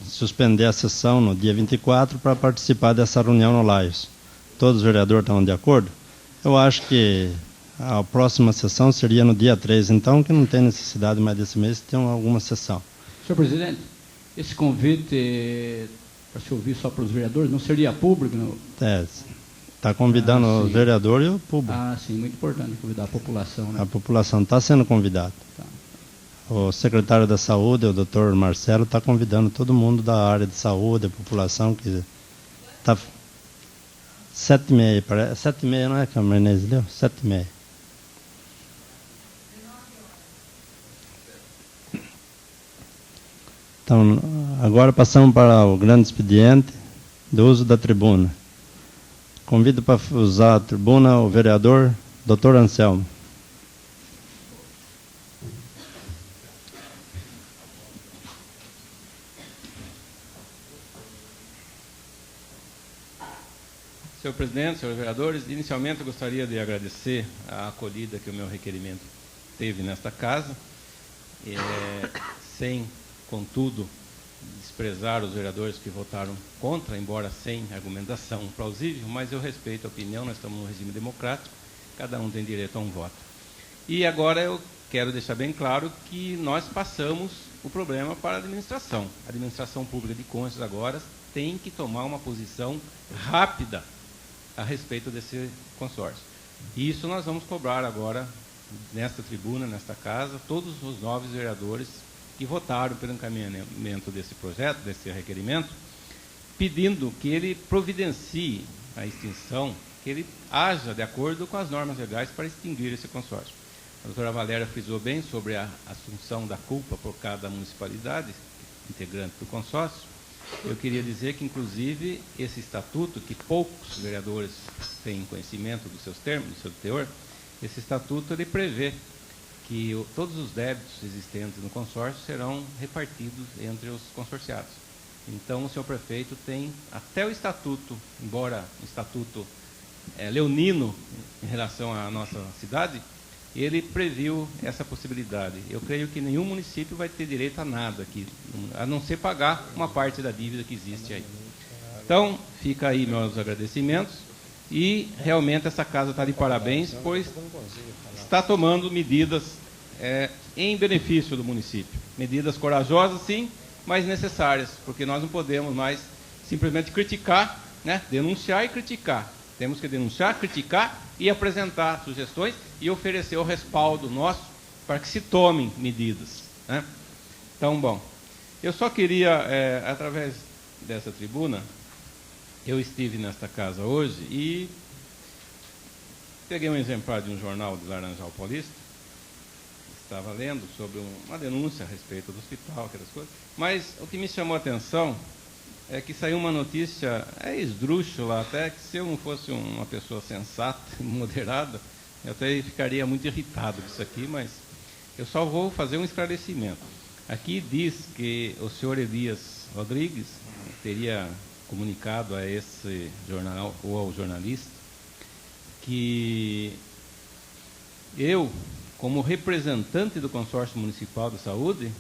suspender a sessão no dia 24 para participar dessa reunião no Laios. Todos os vereadores estão de acordo? Eu acho que a próxima sessão seria no dia 3, então que não tem necessidade mais desse mês ter alguma sessão. Senhor presidente, esse convite para se ouvir só para os vereadores não seria público? Não? Está convidando o vereador e o público. Ah, sim, muito importante convidar a população. Né? A população está sendo convidada. Tá. O secretário da Saúde, o doutor Marcelo, está convidando todo mundo da área de saúde, a população que está... 7h30, 7h30 não é, Câmara Inês, deu? 7h30. Então, agora passamos para o grande expediente do uso da tribuna. Convido para usar a tribuna o vereador Dr. Anselmo. Senhor presidente, senhores vereadores, inicialmente eu gostaria de agradecer a acolhida que o meu requerimento teve nesta casa, sem, contudo, desprezar os vereadores que votaram contra, embora sem argumentação plausível, mas eu respeito a opinião, nós estamos num regime democrático, cada um tem direito a um voto. E agora eu quero deixar bem claro que nós passamos o problema para a administração. A administração pública de Conchas agora tem que tomar uma posição rápida a respeito desse consórcio. E isso nós vamos cobrar agora, nesta tribuna, nesta casa, todos os 9 vereadores que votaram pelo encaminhamento desse projeto, desse requerimento, pedindo que ele providencie a extinção, que ele haja de acordo com as normas legais para extinguir esse consórcio. A doutora Valéria frisou bem sobre a assunção da culpa por cada municipalidade integrante do consórcio, eu queria dizer que, inclusive, esse estatuto, que poucos vereadores têm conhecimento dos seus termos, do seu teor, esse estatuto ele prevê que todos os débitos existentes no consórcio serão repartidos entre os consorciados. Então, o senhor prefeito tem até o estatuto, embora um estatuto leonino em relação à nossa cidade, ele previu essa possibilidade. Eu creio que nenhum município vai ter direito a nada aqui, a não ser pagar uma parte da dívida que existe aí. Então, fica aí meus agradecimentos e realmente essa casa está de parabéns, pois está tomando medidas em benefício do município. Medidas corajosas, sim, mas necessárias, porque nós não podemos mais simplesmente criticar, né? Denunciar e criticar. Temos que denunciar, criticar e apresentar sugestões e oferecer o respaldo nosso para que se tomem medidas, né? Então, bom, eu só queria, através dessa tribuna, eu estive nesta casa hoje e peguei um exemplar de um jornal de Laranjal Paulista, estava lendo sobre uma denúncia a respeito do hospital, aquelas coisas, mas o que me chamou a atenção é que saiu uma notícia, esdrúxula até, que se eu não fosse uma pessoa sensata e moderada, eu até ficaria muito irritado com isso aqui, mas eu só vou fazer um esclarecimento. Aqui diz que o senhor Elias Rodrigues teria comunicado a esse jornal, ou ao jornalista, que eu, como representante do Consórcio Municipal de Saúde,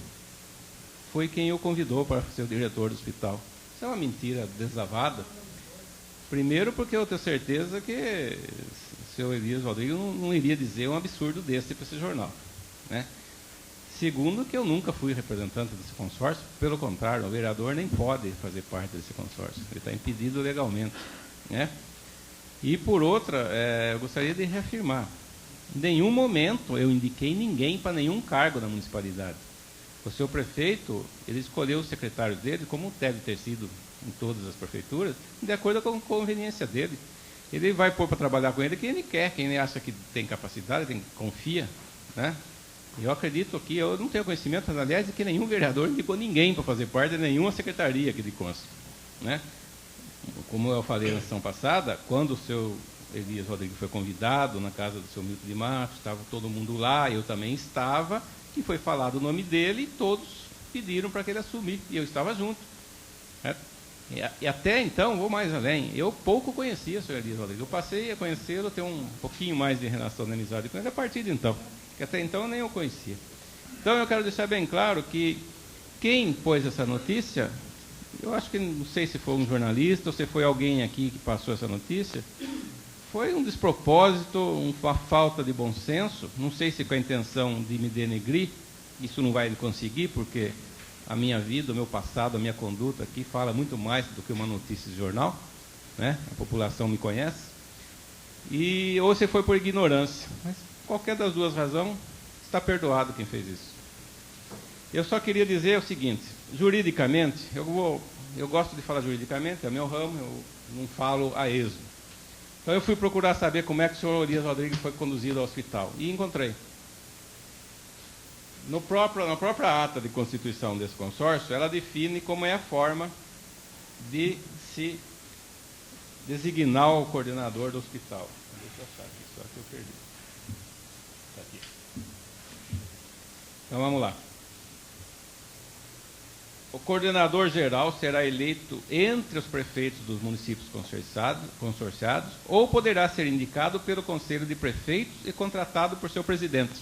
foi quem o convidou para ser o diretor do hospital. Isso é uma mentira deslavada. Primeiro, porque eu tenho certeza que o senhor Elias Rodrigues não iria dizer um absurdo desse para esse jornal, né? Segundo, que eu nunca fui representante desse consórcio, pelo contrário, o vereador nem pode fazer parte desse consórcio, ele está impedido legalmente, né? E por outra, eu gostaria de reafirmar, em nenhum momento eu indiquei ninguém para nenhum cargo na municipalidade. O seu prefeito, ele escolheu os secretários dele, como deve ter sido em todas as prefeituras, de acordo com a conveniência dele. Ele vai pôr para trabalhar com ele quem ele quer, quem ele acha que tem capacidade, quem confia, né? Eu acredito que, eu não tenho conhecimento, aliás, de que nenhum vereador indicou ninguém para fazer parte de nenhuma secretaria aqui de consta, né? Como eu falei na sessão passada, quando o seu Elias Rodrigues foi convidado na casa do seu Milton de Matos, estava todo mundo lá, eu também estava, e foi falado o nome dele, e todos pediram para que ele assumisse, e eu estava junto, né? E até então, vou mais além, eu pouco conhecia o senhor Elias Rodrigues, eu passei a conhecê-lo, ter um pouquinho mais de relação de amizade com ele a partir de então, que até então nem eu conhecia. Então eu quero deixar bem claro que quem pôs essa notícia, eu acho que, não sei se foi um jornalista ou se foi alguém aqui que passou essa notícia, foi um despropósito, uma falta de bom senso, não sei se com a intenção de me denegrir, isso não vai conseguir, porque a minha vida, o meu passado, a minha conduta aqui fala muito mais do que uma notícia de jornal, né? A população me conhece, ou se foi por ignorância, mas qualquer das duas razões, está perdoado quem fez isso. Eu só queria dizer o seguinte, juridicamente, eu gosto de falar juridicamente, é meu ramo, eu não falo a esmo. Então eu fui procurar saber como é que o senhor Elias Rodrigues foi conduzido ao hospital, e encontrei. Na própria ata de constituição desse consórcio, ela define como é a forma de se designar o coordenador do hospital. Deixa eu achar aqui, só que eu perdi. Está aqui. Então vamos lá. O coordenador geral será eleito entre os prefeitos dos municípios consorciados ou poderá ser indicado pelo Conselho de Prefeitos e contratado por seu presidente.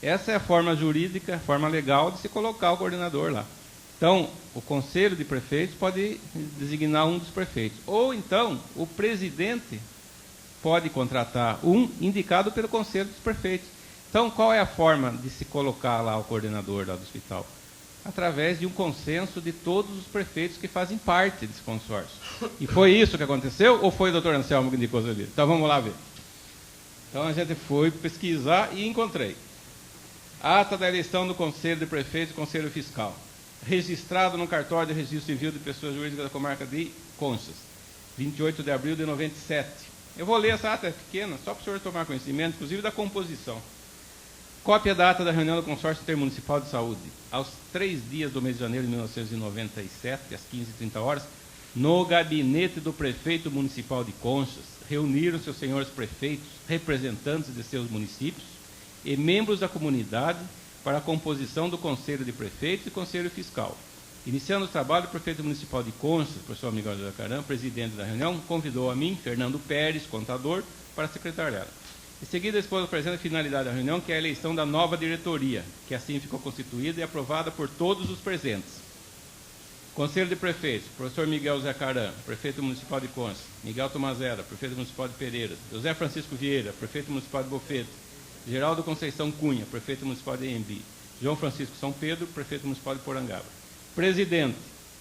Essa é a forma jurídica, a forma legal de se colocar o coordenador lá. Então, o Conselho de Prefeitos pode designar um dos prefeitos. Ou então, o presidente pode contratar um indicado pelo Conselho dos Prefeitos. Então, qual é a forma de se colocar lá o coordenador lá do hospital? Através de um consenso de todos os prefeitos que fazem parte desse consórcio. E foi isso que aconteceu, ou foi o doutor Anselmo que indicou ali? Então, vamos lá ver. Então, a gente foi pesquisar e encontrei. Ata da eleição do Conselho de Prefeitos e Conselho Fiscal. Registrado no cartório de registro civil de pessoas jurídicas da comarca de Conchas. 28 de abril de 97. Eu vou ler essa ata pequena, só para o senhor tomar conhecimento, inclusive da composição. Cópia da ata da reunião do Consórcio Intermunicipal de Saúde. Aos 3 dias do mês de janeiro de 1997, às 15h30, no gabinete do prefeito municipal de Conchas, reuniram-se os senhores prefeitos, representantes de seus municípios e membros da comunidade para a composição do Conselho de Prefeitos e Conselho Fiscal. Iniciando o trabalho, o prefeito municipal de Conchas, o professor Miguel Jacarã, presidente da reunião, convidou a mim, Fernando Pérez, contador, para secretariá-la. Em seguida, expôs a presente finalidade da reunião, que é a eleição da nova diretoria, que assim ficou constituída e aprovada por todos os presentes. Conselho de Prefeitos, professor Miguel Jacarã, prefeito municipal de Conchas, Miguel Tomazella, prefeito municipal de Pereiras, José Francisco Vieira, prefeito municipal de Bofeto, Geraldo Conceição Cunha, prefeito municipal de Embi, João Francisco São Pedro, prefeito municipal de Porangaba. Presidente,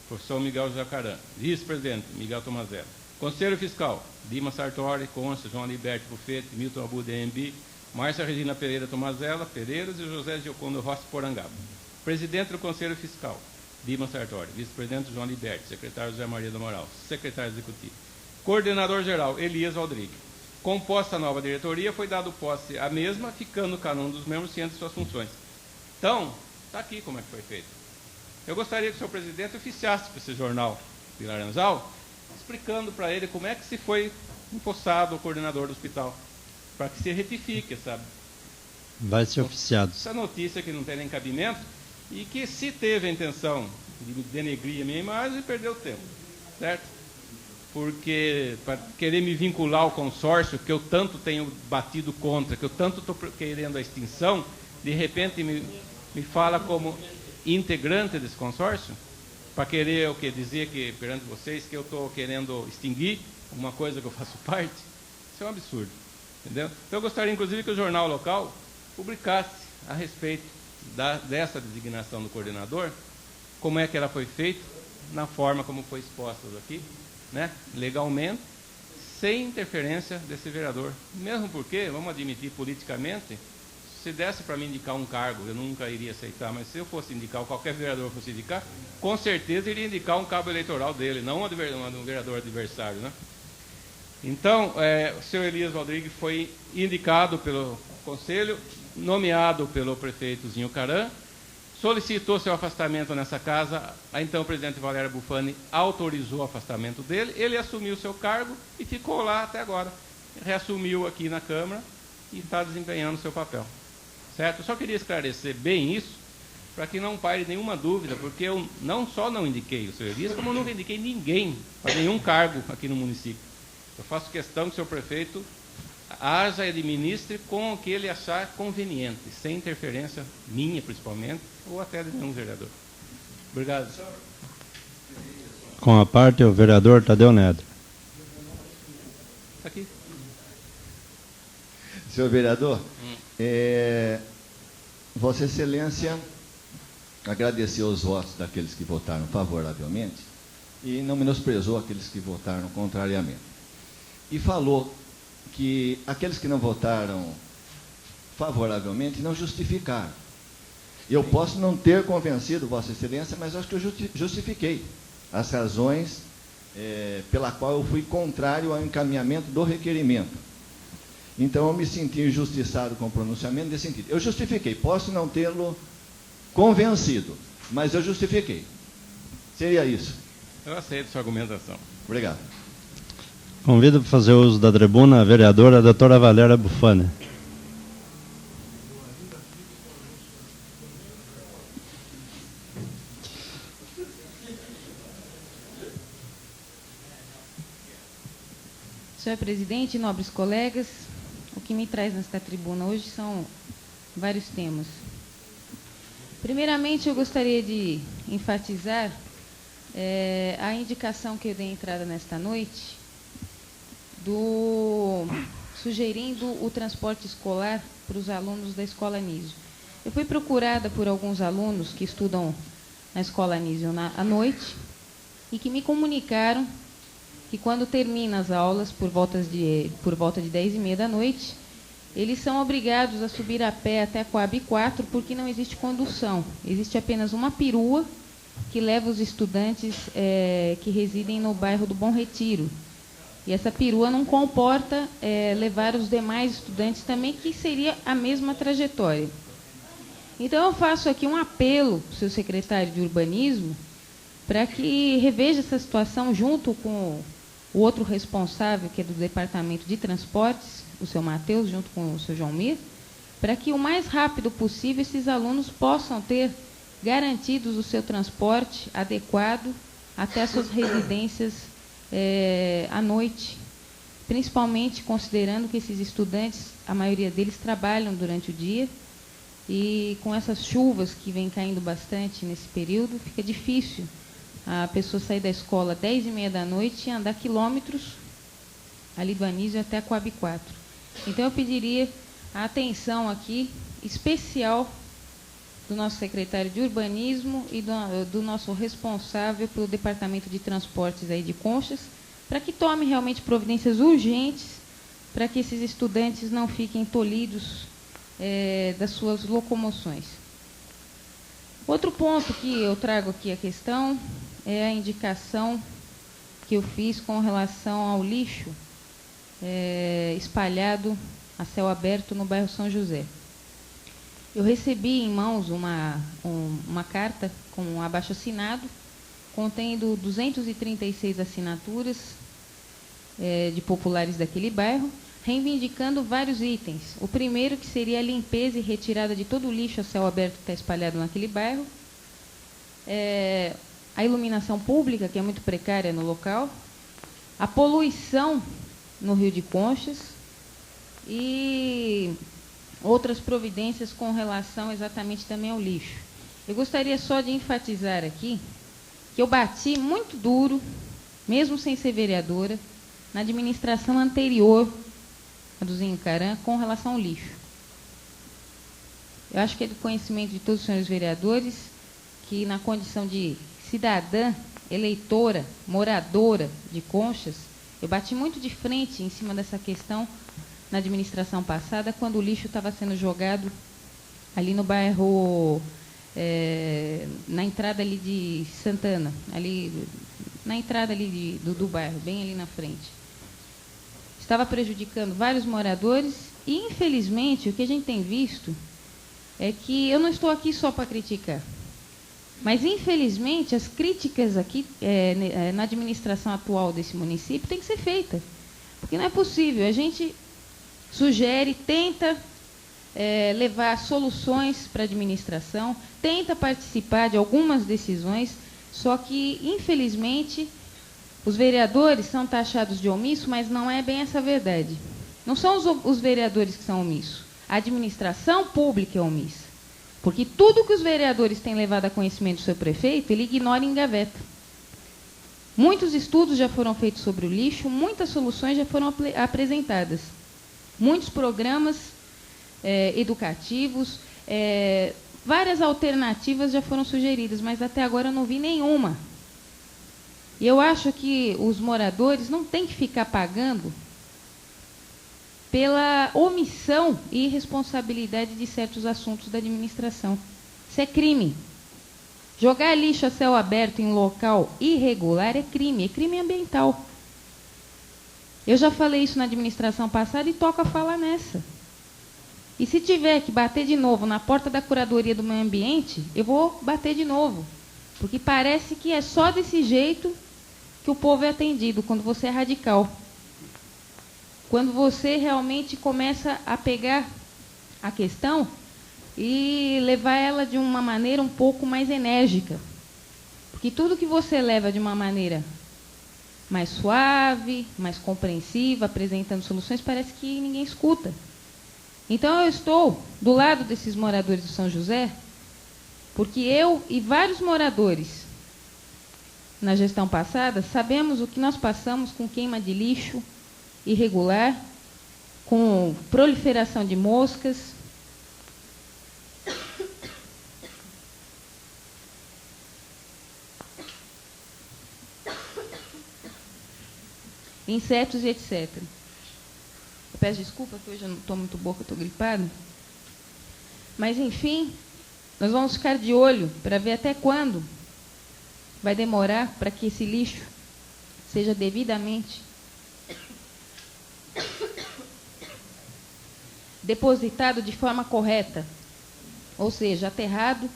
professor Miguel Jacarã. Vice-presidente, Miguel Tomazella. Conselho Fiscal, Dimas Sartori, Concha, João Liberto Bufete, Milton Abu de Embi, Márcia Regina Pereira Tomazella, Pereiras e José Giocondo Rossi Porangaba. Presidente do Conselho Fiscal, Dimas Sartori. Vice-presidente, João Liberto. Secretário, José Maria do Moral. Secretário Executivo. Coordenador-geral, Elias Rodrigues. Composta a nova diretoria, foi dado posse à mesma, ficando cada um dos membros ciente de suas funções. Então, está aqui como é que foi feito. Eu gostaria que o senhor presidente oficiasse para esse jornal de Laranjal, explicando para ele como é que se foi empossado o coordenador do hospital, para que se retifique, sabe? Vai ser oficiado. Essa notícia que não tem nem cabimento, e que se teve a intenção de denegrir a minha imagem, perdeu tempo, certo? Porque para querer me vincular ao consórcio, que eu tanto tenho batido contra, que eu tanto estou querendo a extinção, de repente me fala como integrante desse consórcio, para querer o que dizer que perante vocês que eu estou querendo extinguir uma coisa que eu faço parte. Isso é um absurdo, entendeu? Então eu gostaria inclusive que o jornal local publicasse a respeito dessa designação do coordenador, como é que ela foi feita, na forma como foi exposta aqui, né, legalmente, sem interferência desse vereador. Mesmo porque, vamos admitir politicamente, se desse para mim indicar um cargo, eu nunca iria aceitar, mas se eu fosse indicar, ou qualquer vereador fosse indicar, com certeza iria indicar um cabo eleitoral dele, não um vereador adversário, né? Então, o senhor Elias Rodrigues foi indicado pelo Conselho, nomeado pelo prefeito Zinho Caran, solicitou seu afastamento nessa casa, a então presidente Valéria Bufani autorizou o afastamento dele, ele assumiu seu cargo e ficou lá até agora. Reassumiu aqui na Câmara e está desempenhando seu papel. Certo? Eu só queria esclarecer bem isso, para que não paire nenhuma dúvida, porque eu não só não indiquei o senhor Elias, como eu nunca indiquei ninguém para nenhum cargo aqui no município. Eu faço questão que o senhor prefeito haja e administre com o que ele achar conveniente, sem interferência minha, principalmente, ou até de nenhum vereador. Obrigado. Com a parte, o vereador Tadeu Nedra. Está aqui. Senhor vereador, Vossa Excelência agradeceu os votos daqueles que votaram favoravelmente e não menosprezou aqueles que votaram contrariamente. E falou que aqueles que não votaram favoravelmente não justificaram. Eu posso não ter convencido Vossa Excelência, mas acho que eu justifiquei as razões pela qual eu fui contrário ao encaminhamento do requerimento. Então eu me senti injustiçado com o pronunciamento nesse sentido. Eu justifiquei, posso não tê-lo convencido, mas eu justifiquei. Seria isso. Eu aceito sua argumentação. Obrigado. Convido para fazer uso da tribuna a vereadora doutora Valéria Bufani. Senhor presidente, nobres colegas, o que me traz nesta tribuna hoje são vários temas. Primeiramente, eu gostaria de enfatizar a indicação que eu dei entrada nesta noite, sugerindo o transporte escolar para os alunos da Escola Anísio. Eu fui procurada por alguns alunos que estudam na Escola Anísio à noite e que me comunicaram que quando termina as aulas, por volta de 10h30 da noite, eles são obrigados a subir a pé até a Coab 4, porque não existe condução. Existe apenas uma perua que leva os estudantes que residem no bairro do Bom Retiro. E essa perua não comporta levar os demais estudantes também, que seria a mesma trajetória. Então, eu faço aqui um apelo ao seu secretário de Urbanismo para que reveja essa situação junto com o outro responsável, que é do Departamento de Transportes, o seu Matheus, junto com o seu João Mir, para que o mais rápido possível esses alunos possam ter garantidos o seu transporte adequado até as suas residências à noite, principalmente considerando que esses estudantes, a maioria deles, trabalham durante o dia, e com essas chuvas que vem caindo bastante nesse período, fica difícil a pessoa sair da escola às 10h30 da noite e andar quilômetros ali do Anísio até a Coab 4. Então, eu pediria a atenção aqui especial do nosso secretário de Urbanismo e do nosso responsável pelo Departamento de Transportes aí de Conchas, para que tome realmente providências urgentes para que esses estudantes não fiquem tolhidos das suas locomoções. Outro ponto que eu trago aqui a questão é a indicação que eu fiz com relação ao lixo espalhado a céu aberto no bairro São José. Eu recebi em mãos uma carta com um abaixo-assinado, contendo 236 assinaturas de populares daquele bairro, reivindicando vários itens. O primeiro, que seria a limpeza e retirada de todo o lixo a céu aberto que está espalhado naquele bairro, a iluminação pública, que é muito precária no local, a poluição no Rio de Conchas e outras providências com relação exatamente também ao lixo. Eu gostaria só de enfatizar aqui que eu bati muito duro, mesmo sem ser vereadora, na administração anterior a do Zinho Caran, com relação ao lixo. Eu acho que é do conhecimento de todos os senhores vereadores que, na condição de cidadã, eleitora, moradora de Conchas, eu bati muito de frente em cima dessa questão na administração passada, quando o lixo estava sendo jogado ali no bairro, na entrada ali de Santana, ali na entrada ali do bairro, bem ali na frente. Estava prejudicando vários moradores e, infelizmente, o que a gente tem visto é que eu não estou aqui só para criticar, mas, infelizmente, as críticas aqui na administração atual desse município têm que ser feitas, porque não é possível. A gente sugere, tenta levar soluções para a administração, tenta participar de algumas decisões, só que, infelizmente, os vereadores são taxados de omisso, mas não é bem essa a verdade. Não são os vereadores que são omissos. A administração pública é omissa. Porque tudo que os vereadores têm levado a conhecimento do seu prefeito, ele ignora e engaveta. Muitos estudos já foram feitos sobre o lixo, muitas soluções já foram apresentadas. Muitos programas educativos, várias alternativas já foram sugeridas, mas até agora eu não vi nenhuma. E eu acho que os moradores não têm que ficar pagando pela omissão e irresponsabilidade de certos assuntos da administração. Isso é crime. Jogar lixo a céu aberto em local irregular é crime ambiental. Eu já falei isso na administração passada e toco a falar nessa. E se tiver que bater de novo na porta da Curadoria do Meio Ambiente, eu vou bater de novo. Porque parece que é só desse jeito que o povo é atendido, quando você é radical. Quando você realmente começa a pegar a questão e levar ela de uma maneira um pouco mais enérgica. Porque tudo que você leva de uma maneira mais suave, mais compreensiva, apresentando soluções, parece que ninguém escuta. Então, eu estou do lado desses moradores do São José, porque eu e vários moradores, na gestão passada, sabemos o que nós passamos com queima de lixo irregular, com proliferação de moscas. Insetos e etc. Eu peço desculpa que hoje eu não estou muito boa, que eu estou gripada. Mas, enfim, nós vamos ficar de olho para ver até quando vai demorar para que esse lixo seja devidamente depositado de forma correta. ou seja, aterrado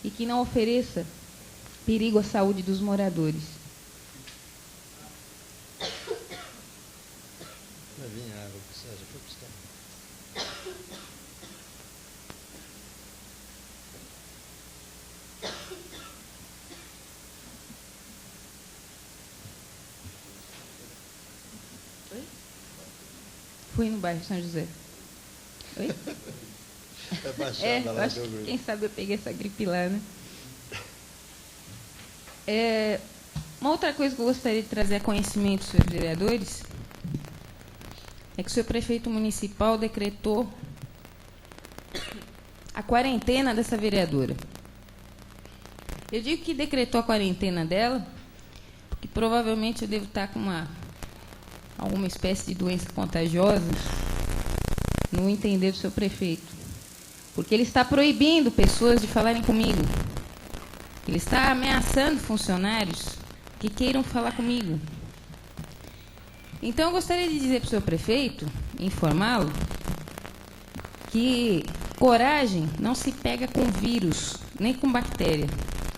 e que não ofereça perigo à saúde dos moradores. Fui no bairro São José. Oi? Eu acho que, quem sabe eu peguei essa gripe lá, né? Uma outra coisa que eu gostaria de trazer a conhecimento dos senhores vereadores é que o senhor prefeito municipal decretou a quarentena dessa vereadora. Eu digo que decretou a quarentena dela, porque provavelmente eu devo estar com alguma espécie de doença contagiosa, no entender do seu prefeito. Porque ele está proibindo pessoas de falarem comigo. Ele está ameaçando funcionários que queiram falar comigo. Então, eu gostaria de dizer para o seu prefeito, informá-lo, que coragem não se pega com vírus, nem com bactéria.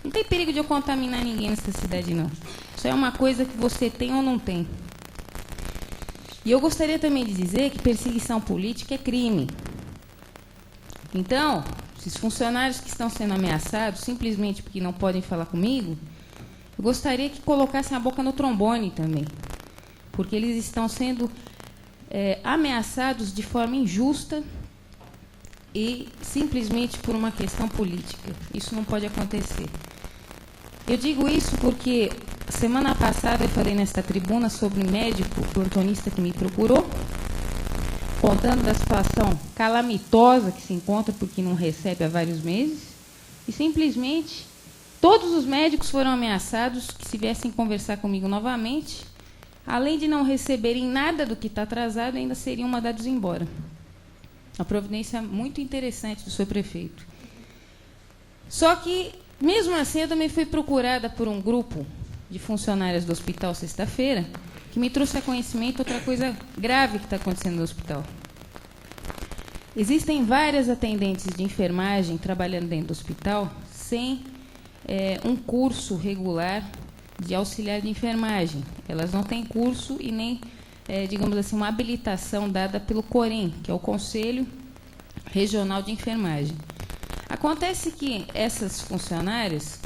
Não tem perigo de eu contaminar ninguém nessa cidade, não. Isso é uma coisa que você tem ou não tem. E eu gostaria também de dizer que perseguição política é crime. Então, esses funcionários que estão sendo ameaçados simplesmente porque não podem falar comigo, eu gostaria que colocassem a boca no trombone também. Porque eles estão sendo ameaçados de forma injusta e simplesmente por uma questão política. Isso não pode acontecer. Eu digo isso porque semana passada eu falei nesta tribuna sobre um médico ortonista que me procurou, contando da situação calamitosa que se encontra porque não recebe há vários meses, e simplesmente todos os médicos foram ameaçados que se viessem conversar comigo novamente, além de não receberem nada do que está atrasado, ainda seriam mandados embora. Uma providência muito interessante do seu prefeito. Só que, mesmo assim, eu também fui procurada por um grupo de funcionárias do hospital sexta-feira, que me trouxe a conhecimento outra coisa grave que está acontecendo no hospital. Existem várias atendentes de enfermagem trabalhando dentro do hospital sem um curso regular de auxiliar de enfermagem. Elas não têm curso e nem, digamos assim, uma habilitação dada pelo COREN, que é o Conselho Regional de Enfermagem. Acontece que essas funcionárias,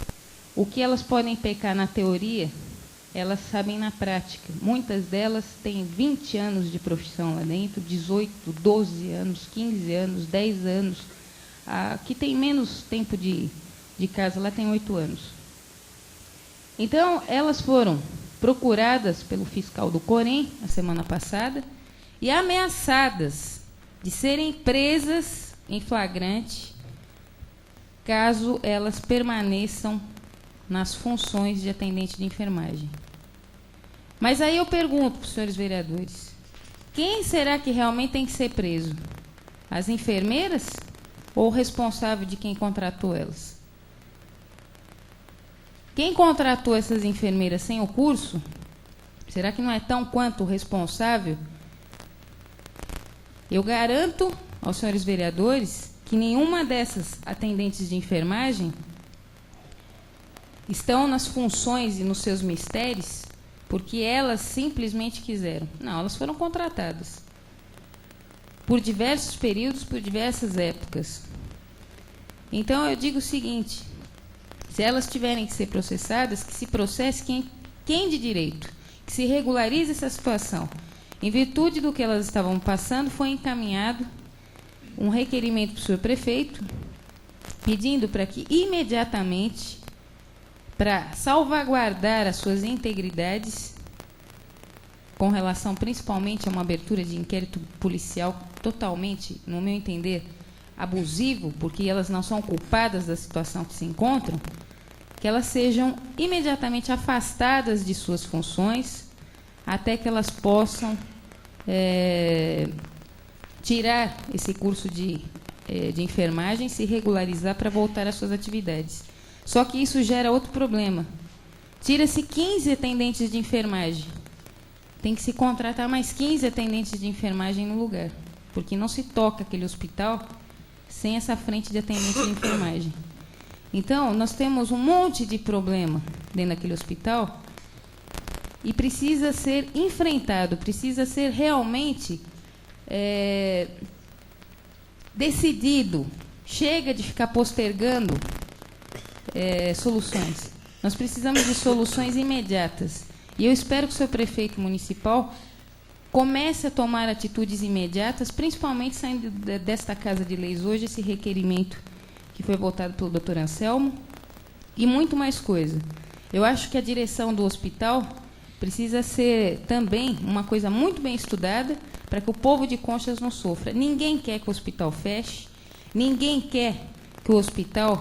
o que elas podem pecar na teoria, elas sabem na prática. Muitas delas têm 20 anos de profissão lá dentro, 18, 12 anos, 15 anos, 10 anos. A que tem menos tempo de casa lá tem 8 anos. Então, elas foram procuradas pelo fiscal do COREN, na semana passada, e ameaçadas de serem presas em flagrante caso elas permaneçam nas funções de atendente de enfermagem. Mas aí eu pergunto para os senhores vereadores, quem será que realmente tem que ser preso? As enfermeiras ou o responsável de quem contratou elas? Quem contratou essas enfermeiras sem o curso, será que não é tão quanto o responsável? Eu garanto aos senhores vereadores que nenhuma dessas atendentes de enfermagem estão nas funções e nos seus mistérios porque elas simplesmente quiseram. Não, elas foram contratadas por diversos períodos, por diversas épocas. Então, eu digo o seguinte, se elas tiverem que ser processadas, que se processe quem de direito, que se regularize essa situação. Em virtude do que elas estavam passando, foi encaminhado um requerimento para o senhor prefeito, pedindo para que imediatamente, para salvaguardar as suas integridades, com relação principalmente a uma abertura de inquérito policial totalmente, no meu entender, abusivo, porque elas não são culpadas da situação que se encontram, que elas sejam imediatamente afastadas de suas funções, até que elas possam tirar esse curso de enfermagem, se regularizar para voltar às suas atividades. Só que isso gera outro problema. Tira-se 15 atendentes de enfermagem. Tem que se contratar mais 15 atendentes de enfermagem no lugar, porque não se toca aquele hospital sem essa frente de atendimento de enfermagem. Então, nós temos um monte de problema dentro daquele hospital e precisa ser enfrentado, precisa ser realmente decidido. Chega de ficar postergando soluções. Nós precisamos de soluções imediatas. E eu espero que o seu prefeito municipal comece a tomar atitudes imediatas, principalmente saindo desta Casa de Leis hoje, esse requerimento que foi votado pelo Dr. Anselmo, e muito mais coisa. Eu acho que a direção do hospital precisa ser também uma coisa muito bem estudada para que o povo de Conchas não sofra. Ninguém quer que o hospital feche, ninguém quer que o hospital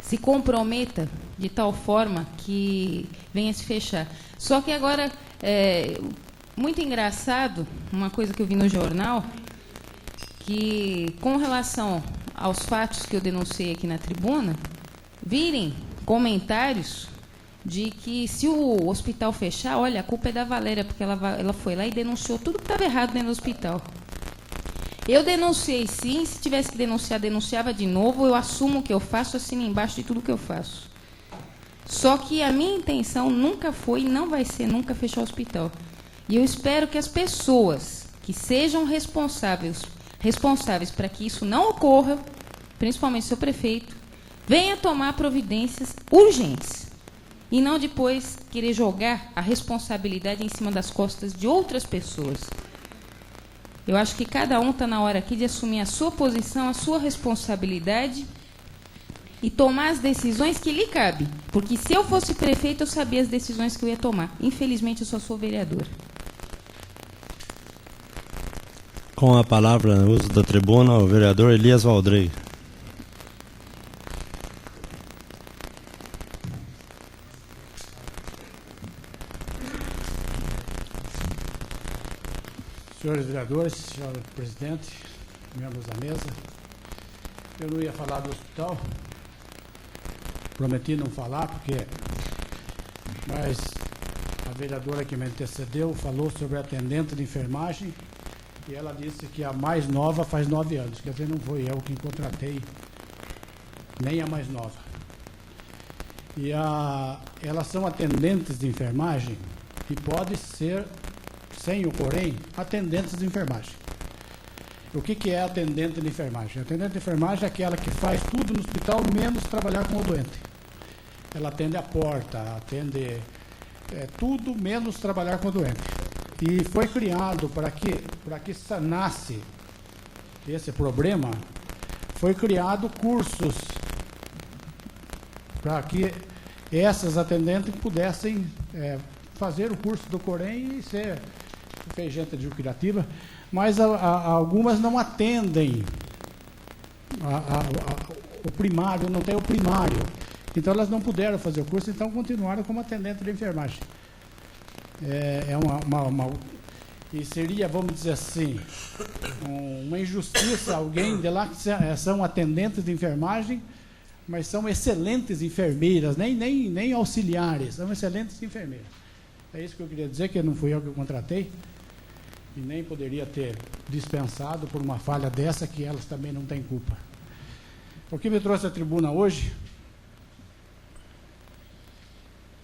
se comprometa de tal forma que venha se fechar. Só que agora, muito engraçado, uma coisa que eu vi no jornal, que com relação aos fatos que eu denunciei aqui na tribuna, virem comentários de que se o hospital fechar, olha, a culpa é da Valéria, porque ela foi lá e denunciou tudo que estava errado dentro do hospital. Eu denunciei sim, se tivesse que denunciar, denunciava de novo, eu assumo o que eu faço, assino embaixo de tudo que eu faço. Só que a minha intenção nunca foi e não vai ser nunca fechar o hospital. E eu espero que as pessoas que sejam responsáveis para que isso não ocorra, principalmente o seu prefeito, venha tomar providências urgentes e não depois querer jogar a responsabilidade em cima das costas de outras pessoas. Eu acho que cada um está na hora aqui de assumir a sua posição, a sua responsabilidade e tomar as decisões que lhe cabem. Porque se eu fosse prefeito, eu sabia as decisões que eu ia tomar. Infelizmente, eu só sou vereadora. Com a palavra no uso da tribuna, o vereador Elias Valdrey. Senhores vereadores, senhor presidente, membros da mesa, eu não ia falar do hospital, prometi não falar, mas a vereadora que me antecedeu falou sobre a atendente de enfermagem e ela disse que a mais nova faz 9 anos, quer dizer, não foi eu quem contratei, nem a mais nova. E elas são atendentes de enfermagem e pode ser, sem o porém, atendentes de enfermagem. O que é atendente de enfermagem? Atendente de enfermagem é aquela que faz tudo no hospital, menos trabalhar com o doente. Ela atende a porta, atende tudo, menos trabalhar com o doente. E foi criado para que sanasse esse problema, foi criado cursos para que essas atendentes pudessem fazer o curso do Corém e ser gente adjudicativa, mas algumas não atendem o primário, não tem o primário. Então elas não puderam fazer o curso, então continuaram como atendente de enfermagem. E seria, vamos dizer assim, uma injustiça alguém de lá que são atendentes de enfermagem, mas são excelentes enfermeiras, nem auxiliares, são excelentes enfermeiras. É isso que eu queria dizer, que não fui eu que contratei, e nem poderia ter dispensado por uma falha dessa, que elas também não têm culpa. O que me trouxe à tribuna hoje,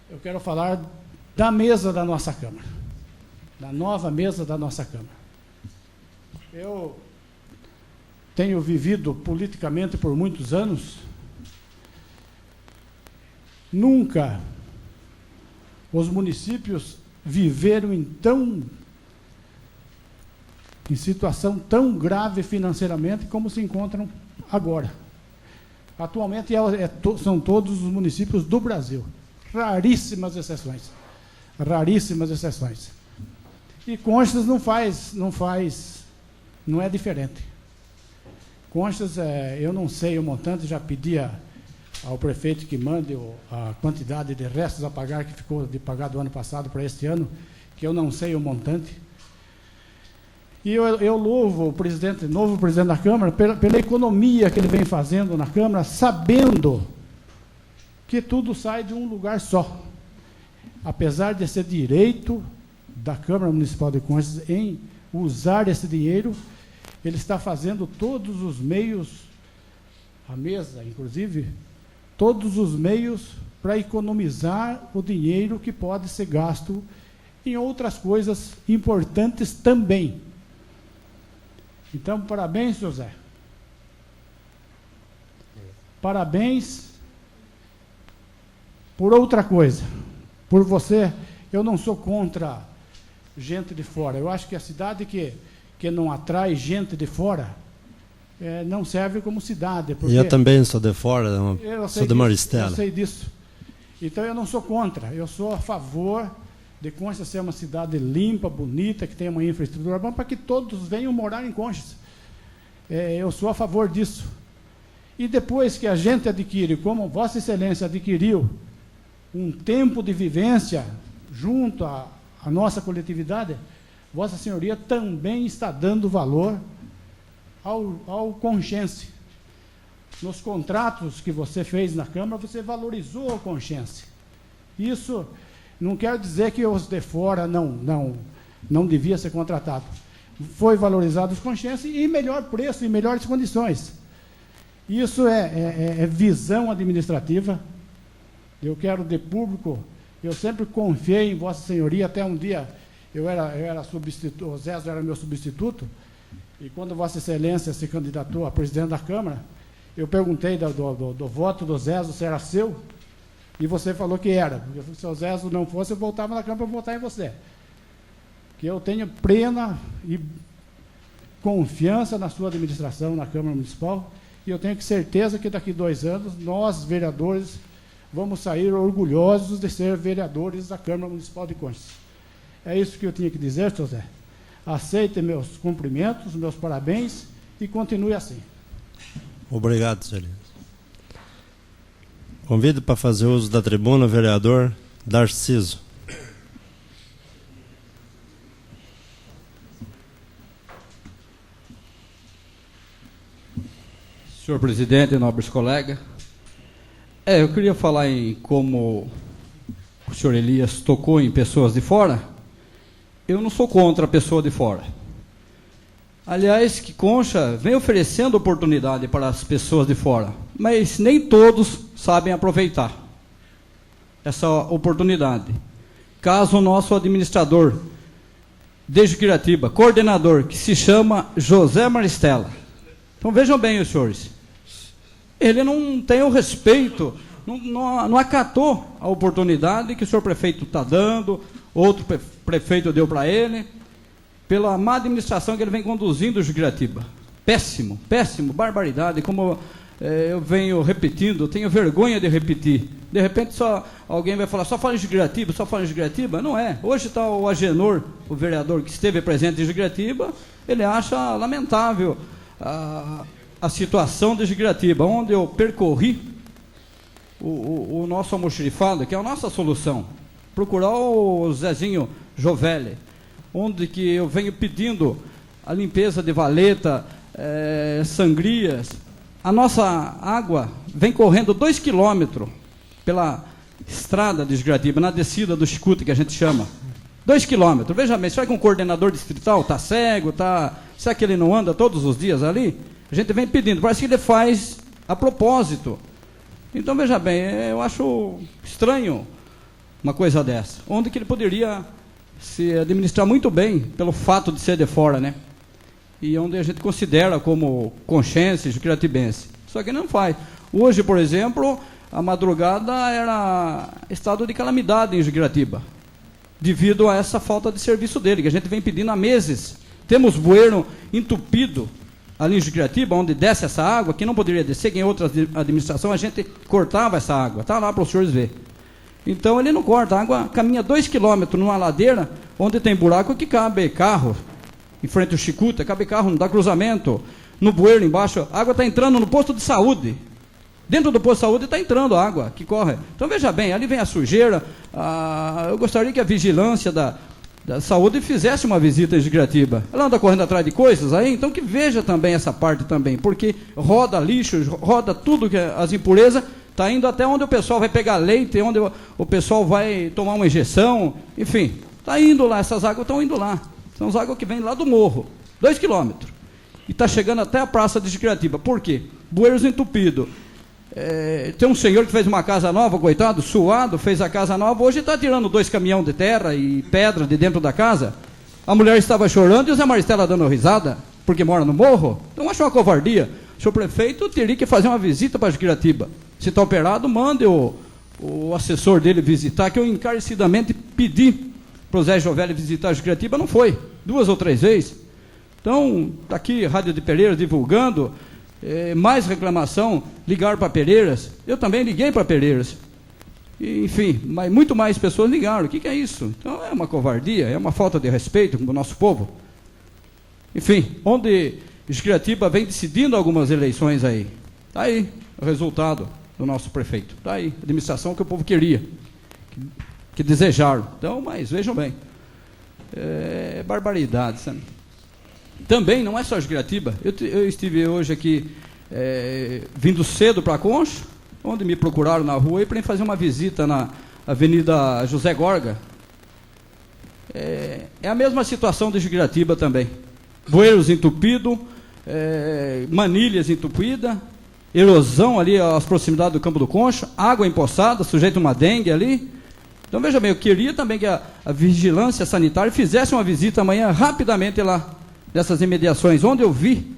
eu quero falar da mesa da nossa Câmara, da nova mesa da nossa Câmara. Eu tenho vivido politicamente por muitos anos, nunca os municípios viveram em situação tão grave financeiramente como se encontram agora. Atualmente são todos os municípios do Brasil. Raríssimas exceções. Raríssimas exceções. E Conchas não é diferente. Conchas, eu não sei o montante, já pedia ao prefeito que mande a quantidade de restos a pagar que ficou de pagar do ano passado para este ano, que eu não sei o montante. E eu louvo o novo presidente da Câmara pela economia que ele vem fazendo na Câmara, sabendo que tudo sai de um lugar só. Apesar de ser direito da Câmara Municipal de Conchas em usar esse dinheiro, ele está fazendo todos os meios, a mesa, inclusive, todos os meios para economizar o dinheiro que pode ser gasto em outras coisas importantes também. Então, parabéns, José. Parabéns por outra coisa. Por você, eu não sou contra gente de fora. Eu acho que a cidade que não atrai gente de fora não serve como cidade. E eu também sou de fora, sou de Maristela. Eu sei disso. Então, eu não sou contra. Eu sou a favor de Conchas ser uma cidade limpa, bonita, que tenha uma infraestrutura boa, para que todos venham morar em Conchas. Eu sou a favor disso. E depois que a gente adquire, como Vossa Excelência adquiriu, um tempo de vivência junto à nossa coletividade, Vossa Senhoria também está dando valor ao conchense. Nos contratos que você fez na Câmara, você valorizou o conchense. Isso não quer dizer que os de fora não devia ser contratado. Foi valorizado os conchenses e melhor preço e melhores condições. Isso é visão administrativa. Eu quero de público, eu sempre confiei em Vossa Senhoria, até um dia eu era substituto, o Zezo era meu substituto, e quando Vossa Excelência se candidatou a presidente da Câmara, eu perguntei do voto do Zezo se era seu, e você falou que era. Porque se o Zezo não fosse, eu voltava na Câmara para votar em você. Que eu tenho plena e confiança na sua administração, na Câmara Municipal, e eu tenho certeza que daqui 2 anos, nós, vereadores, vamos sair orgulhosos de ser vereadores da Câmara Municipal de Conchas. É isso que eu tinha que dizer, José. Aceite meus cumprimentos, meus parabéns, e continue assim. Obrigado, Excelência. Convido para fazer uso da tribuna o vereador Darciso. Senhor presidente, nobres colegas, eu queria falar em como o senhor Elias tocou em pessoas de fora. Eu não sou contra a pessoa de fora. Aliás, que Concha vem oferecendo oportunidade para as pessoas de fora, mas nem todos sabem aproveitar essa oportunidade. Caso o nosso administrador de Juquiratiba, coordenador, que se chama José Maristela. Então vejam bem, os senhores, ele não tem o respeito, não acatou a oportunidade que o senhor prefeito está dando, outro prefeito deu para ele, pela má administração que ele vem conduzindo o Juquiratiba. Péssimo, péssimo, barbaridade, como eu venho repetindo, tenho vergonha de repetir. De repente só alguém vai falar, só fala em Juquiratiba, só fala em Juquiratiba. Não é. Hoje está o Agenor, o vereador que esteve presente em Juquiratiba, ele acha lamentável a situação de Juquiratiba, onde eu percorri o nosso almoxarifado, que é a nossa solução, procurar o Zezinho Jovelli, onde que eu venho pedindo a limpeza de valeta, sangrias. A nossa água vem correndo 2 quilômetros pela estrada de Juquiratiba, na descida do Chicuta, que a gente chama. 2 quilômetros. Veja bem, será que um coordenador distrital está cego? Será que ele não anda todos os dias ali? A gente vem pedindo, parece que ele faz a propósito. Então, veja bem, eu acho estranho uma coisa dessa. Onde que ele poderia se administrar muito bem, pelo fato de ser de fora, né? E onde a gente considera como conchense, juquiratibense. Só que não faz. Hoje, por exemplo, a madrugada era estado de calamidade em Juquiratiba, devido a essa falta de serviço dele, que a gente vem pedindo há meses. Temos bueiro entupido ali em Juquiratiba, onde desce essa água, que não poderia descer, que em outras administrações a gente cortava essa água. Está lá para os senhores verem. Então ele não corta, a água caminha 2 quilômetros numa ladeira, onde tem buraco que cabe carro, em frente ao Chicuta, cabe carro, não dá cruzamento, no bueiro embaixo, a água está entrando no posto de saúde. Dentro do posto de saúde está entrando a água que corre. Então veja bem, ali vem a sujeira. Eu gostaria que a vigilância da saúde fizesse uma visita em Juquiratiba. Ela anda correndo atrás de coisas aí, então que veja também essa parte também, porque roda lixo, roda tudo que as impurezas, está indo até onde o pessoal vai pegar leite, onde o pessoal vai tomar uma injeção, enfim, está indo lá, essas águas estão indo lá. São as águas que vêm lá do morro, 2 quilômetros. e está chegando até a Praça de Jiquiratiba. Por quê? Bueiros entupido. Tem um senhor que fez uma casa nova, coitado, suado, fez a casa nova, hoje está tirando 2 caminhões de terra e pedra de dentro da casa. A mulher estava chorando e o Zé Maristela dando risada, porque mora no morro. Então acho uma covardia. O senhor prefeito teria que fazer uma visita para Jiquiratiba. Se está operado, mande o assessor dele visitar, que eu encarecidamente pedi para o Zé Jovelli visitar Jiquiratiba, não foi, 2 ou 3 vezes. Então, está aqui Rádio de Pereiras divulgando, mais reclamação, ligar para Pereiras. Eu também liguei para Pereiras. E, enfim, mas muito mais pessoas ligaram. O que é isso? Então é uma covardia, é uma falta de respeito com o nosso povo. Enfim, onde Jiquiratiba vem decidindo algumas eleições aí. Está aí o resultado do nosso prefeito. Está aí, a administração que o povo queria, que desejaram. Então, mas vejam bem, é barbaridade, sabe? Também não é só Jiquiratiba. Eu estive hoje aqui, vindo cedo para Concha, onde me procuraram na rua para fazer uma visita na Avenida José Gorga. É a mesma situação de Jiquiratiba também. Bueiros entupido, manilhas entupida, erosão ali às proximidades do Campo do Concha, água empoçada, sujeito a uma dengue ali. Então, veja bem, eu queria também que a vigilância sanitária fizesse uma visita amanhã rapidamente lá, nessas imediações, onde eu vi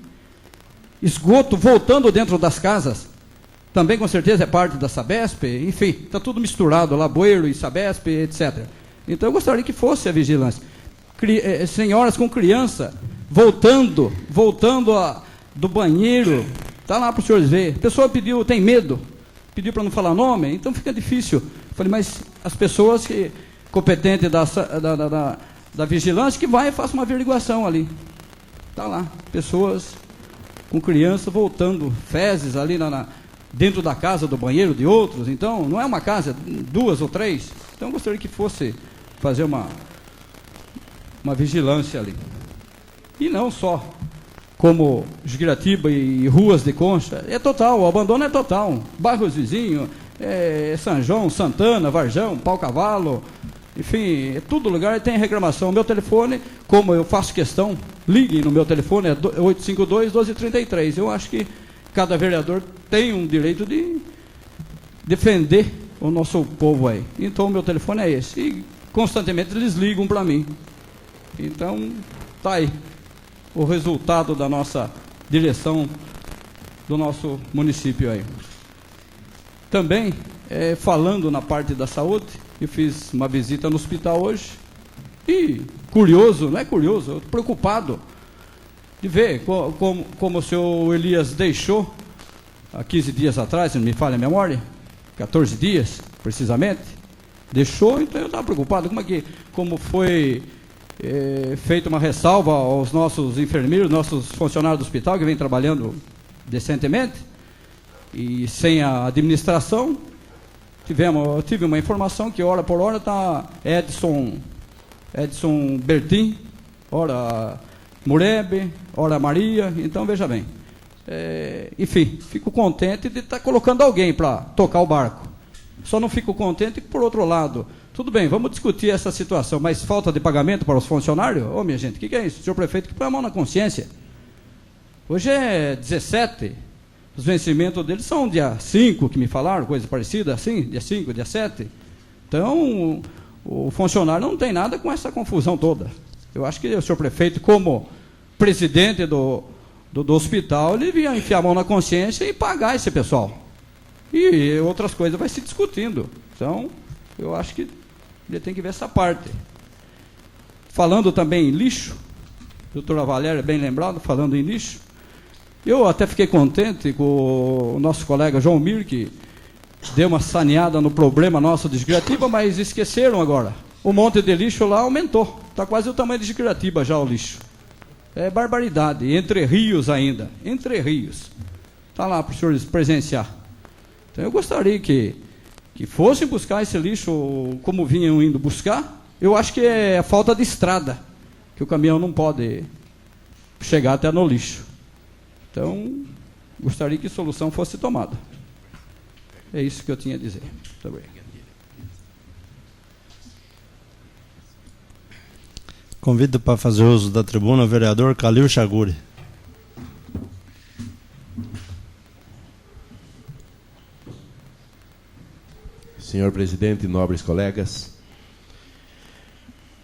esgoto voltando dentro das casas. Também, com certeza, é parte da Sabesp, enfim, está tudo misturado lá, Bueiro e Sabesp, etc. Então, eu gostaria que fosse a vigilância. Senhoras com criança, voltando do banheiro, está lá para os senhores verem. A pessoa pediu, tem medo, pediu para não falar nome, então fica difícil. Falei, mas as pessoas competentes da vigilância, que vai e faça uma averiguação ali. Está lá, pessoas com criança voltando, fezes ali dentro da casa, do banheiro de outros. Então, não é uma casa, 2 ou 3. Então, eu gostaria que fosse fazer uma vigilância ali. E não só como Jiquiratiba e ruas de Concha, é total, o abandono é total. Bairros vizinhos, São João, Santana, Varjão, Pau Cavalo, enfim, todo lugar tem reclamação. Meu telefone, como eu faço questão, liguem no meu telefone, é 852-1233. Eu acho que cada vereador tem um direito de defender o nosso povo aí. Então, o meu telefone é esse. E constantemente eles ligam para mim. Então, tá aí o resultado da nossa direção do nosso município aí. Também, falando na parte da saúde, eu fiz uma visita no hospital hoje e curioso, não é curioso, eu estou preocupado de ver como o senhor Elias deixou, há 15 dias atrás, se não me falha a memória, 14 dias, precisamente, deixou, então eu estava preocupado, como foi feita uma ressalva aos nossos enfermeiros, nossos funcionários do hospital, que vem trabalhando decentemente, e sem a administração. Tive uma informação que hora por hora está Edson Bertin, hora Murebe, hora Maria. Então, veja bem, enfim, fico contente de estar colocando alguém para tocar o barco. Só não fico contente que, por outro lado, tudo bem, vamos discutir essa situação, mas falta de pagamento para os funcionários? Ô, minha gente, o que é isso? O senhor prefeito que põe a mão na consciência. Hoje é 17, os vencimentos deles são dia 5, que me falaram, coisa parecida assim, dia 5, dia 7. Então, o funcionário não tem nada com essa confusão toda. Eu acho que o senhor prefeito, como presidente do hospital, ele devia enfiar a mão na consciência e pagar esse pessoal. E outras coisas vai se discutindo. Então, eu acho que ele tem que ver essa parte. Falando também em lixo, a doutora Valéria, bem lembrado, falando em lixo, eu até fiquei contente com o nosso colega João Mir, que deu uma saneada no problema nosso de Jiquiratiba, mas esqueceram agora. O monte de lixo lá aumentou. Está quase o tamanho de Jiquiratiba já o lixo. É barbaridade. Entre rios ainda. Entre rios. Está lá para os senhores presenciar. Então eu gostaria que fossem buscar esse lixo como vinham indo buscar. Eu acho que é a falta de estrada, que o caminhão não pode chegar até no lixo. Então, gostaria que a solução fosse tomada. É isso que eu tinha a dizer. Muito obrigado. Convido para fazer uso da tribuna o vereador Calil Chaguri. senhor presidente, nobres colegas.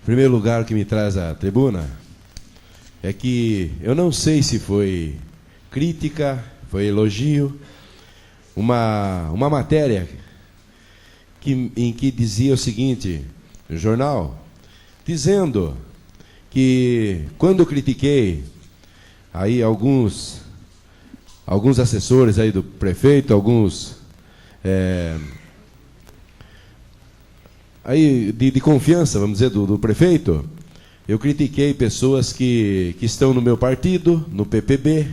Em primeiro lugar, o que me traz à tribuna é que eu não sei se foi crítica, foi elogio, uma matéria em que dizia o seguinte, no jornal, dizendo que quando eu critiquei aí alguns assessores aí do prefeito, alguns aí de confiança, vamos dizer, do prefeito, eu critiquei pessoas que estão no meu partido, no PPB,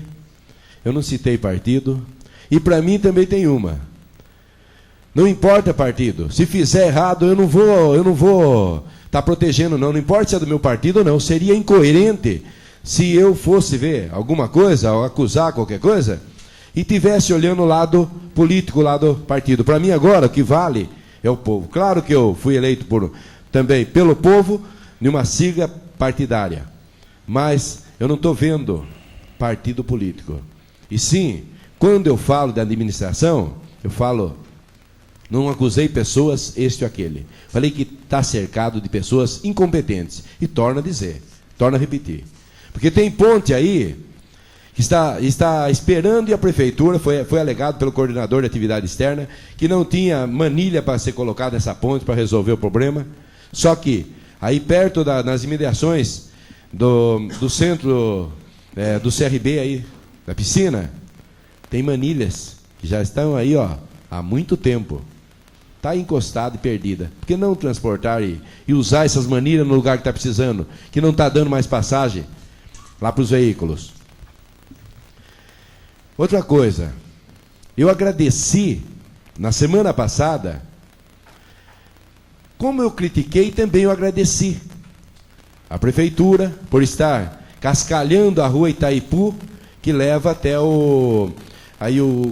eu não citei partido, e para mim também tem uma. Não importa partido, se fizer errado eu não vou estar protegendo não importa se é do meu partido ou não, seria incoerente se eu fosse ver alguma coisa, ou acusar qualquer coisa, e tivesse olhando o lado político, o lado partido. Para mim agora o que vale é o povo. Claro que eu fui eleito também pelo povo, numa sigla partidária, mas eu não estou vendo partido político. E sim, quando eu falo da administração, eu falo, não acusei pessoas, este ou aquele. Falei que está cercado de pessoas incompetentes. E torna a dizer, torna a repetir. Porque tem ponte aí que está esperando, e a prefeitura, foi alegado pelo coordenador de atividade externa, que não tinha manilha para ser colocada nessa ponte para resolver o problema. Só que, aí perto nas imediações do centro do CRB, aí, da piscina, tem manilhas que já estão aí há muito tempo. Está encostada e perdida. Por que não transportar e usar essas manilhas no lugar que está precisando, que não está dando mais passagem lá para os veículos? Outra coisa, eu agradeci, na semana passada, como eu critiquei, também eu agradeci a prefeitura por estar cascalhando a rua Itaipu, que leva até o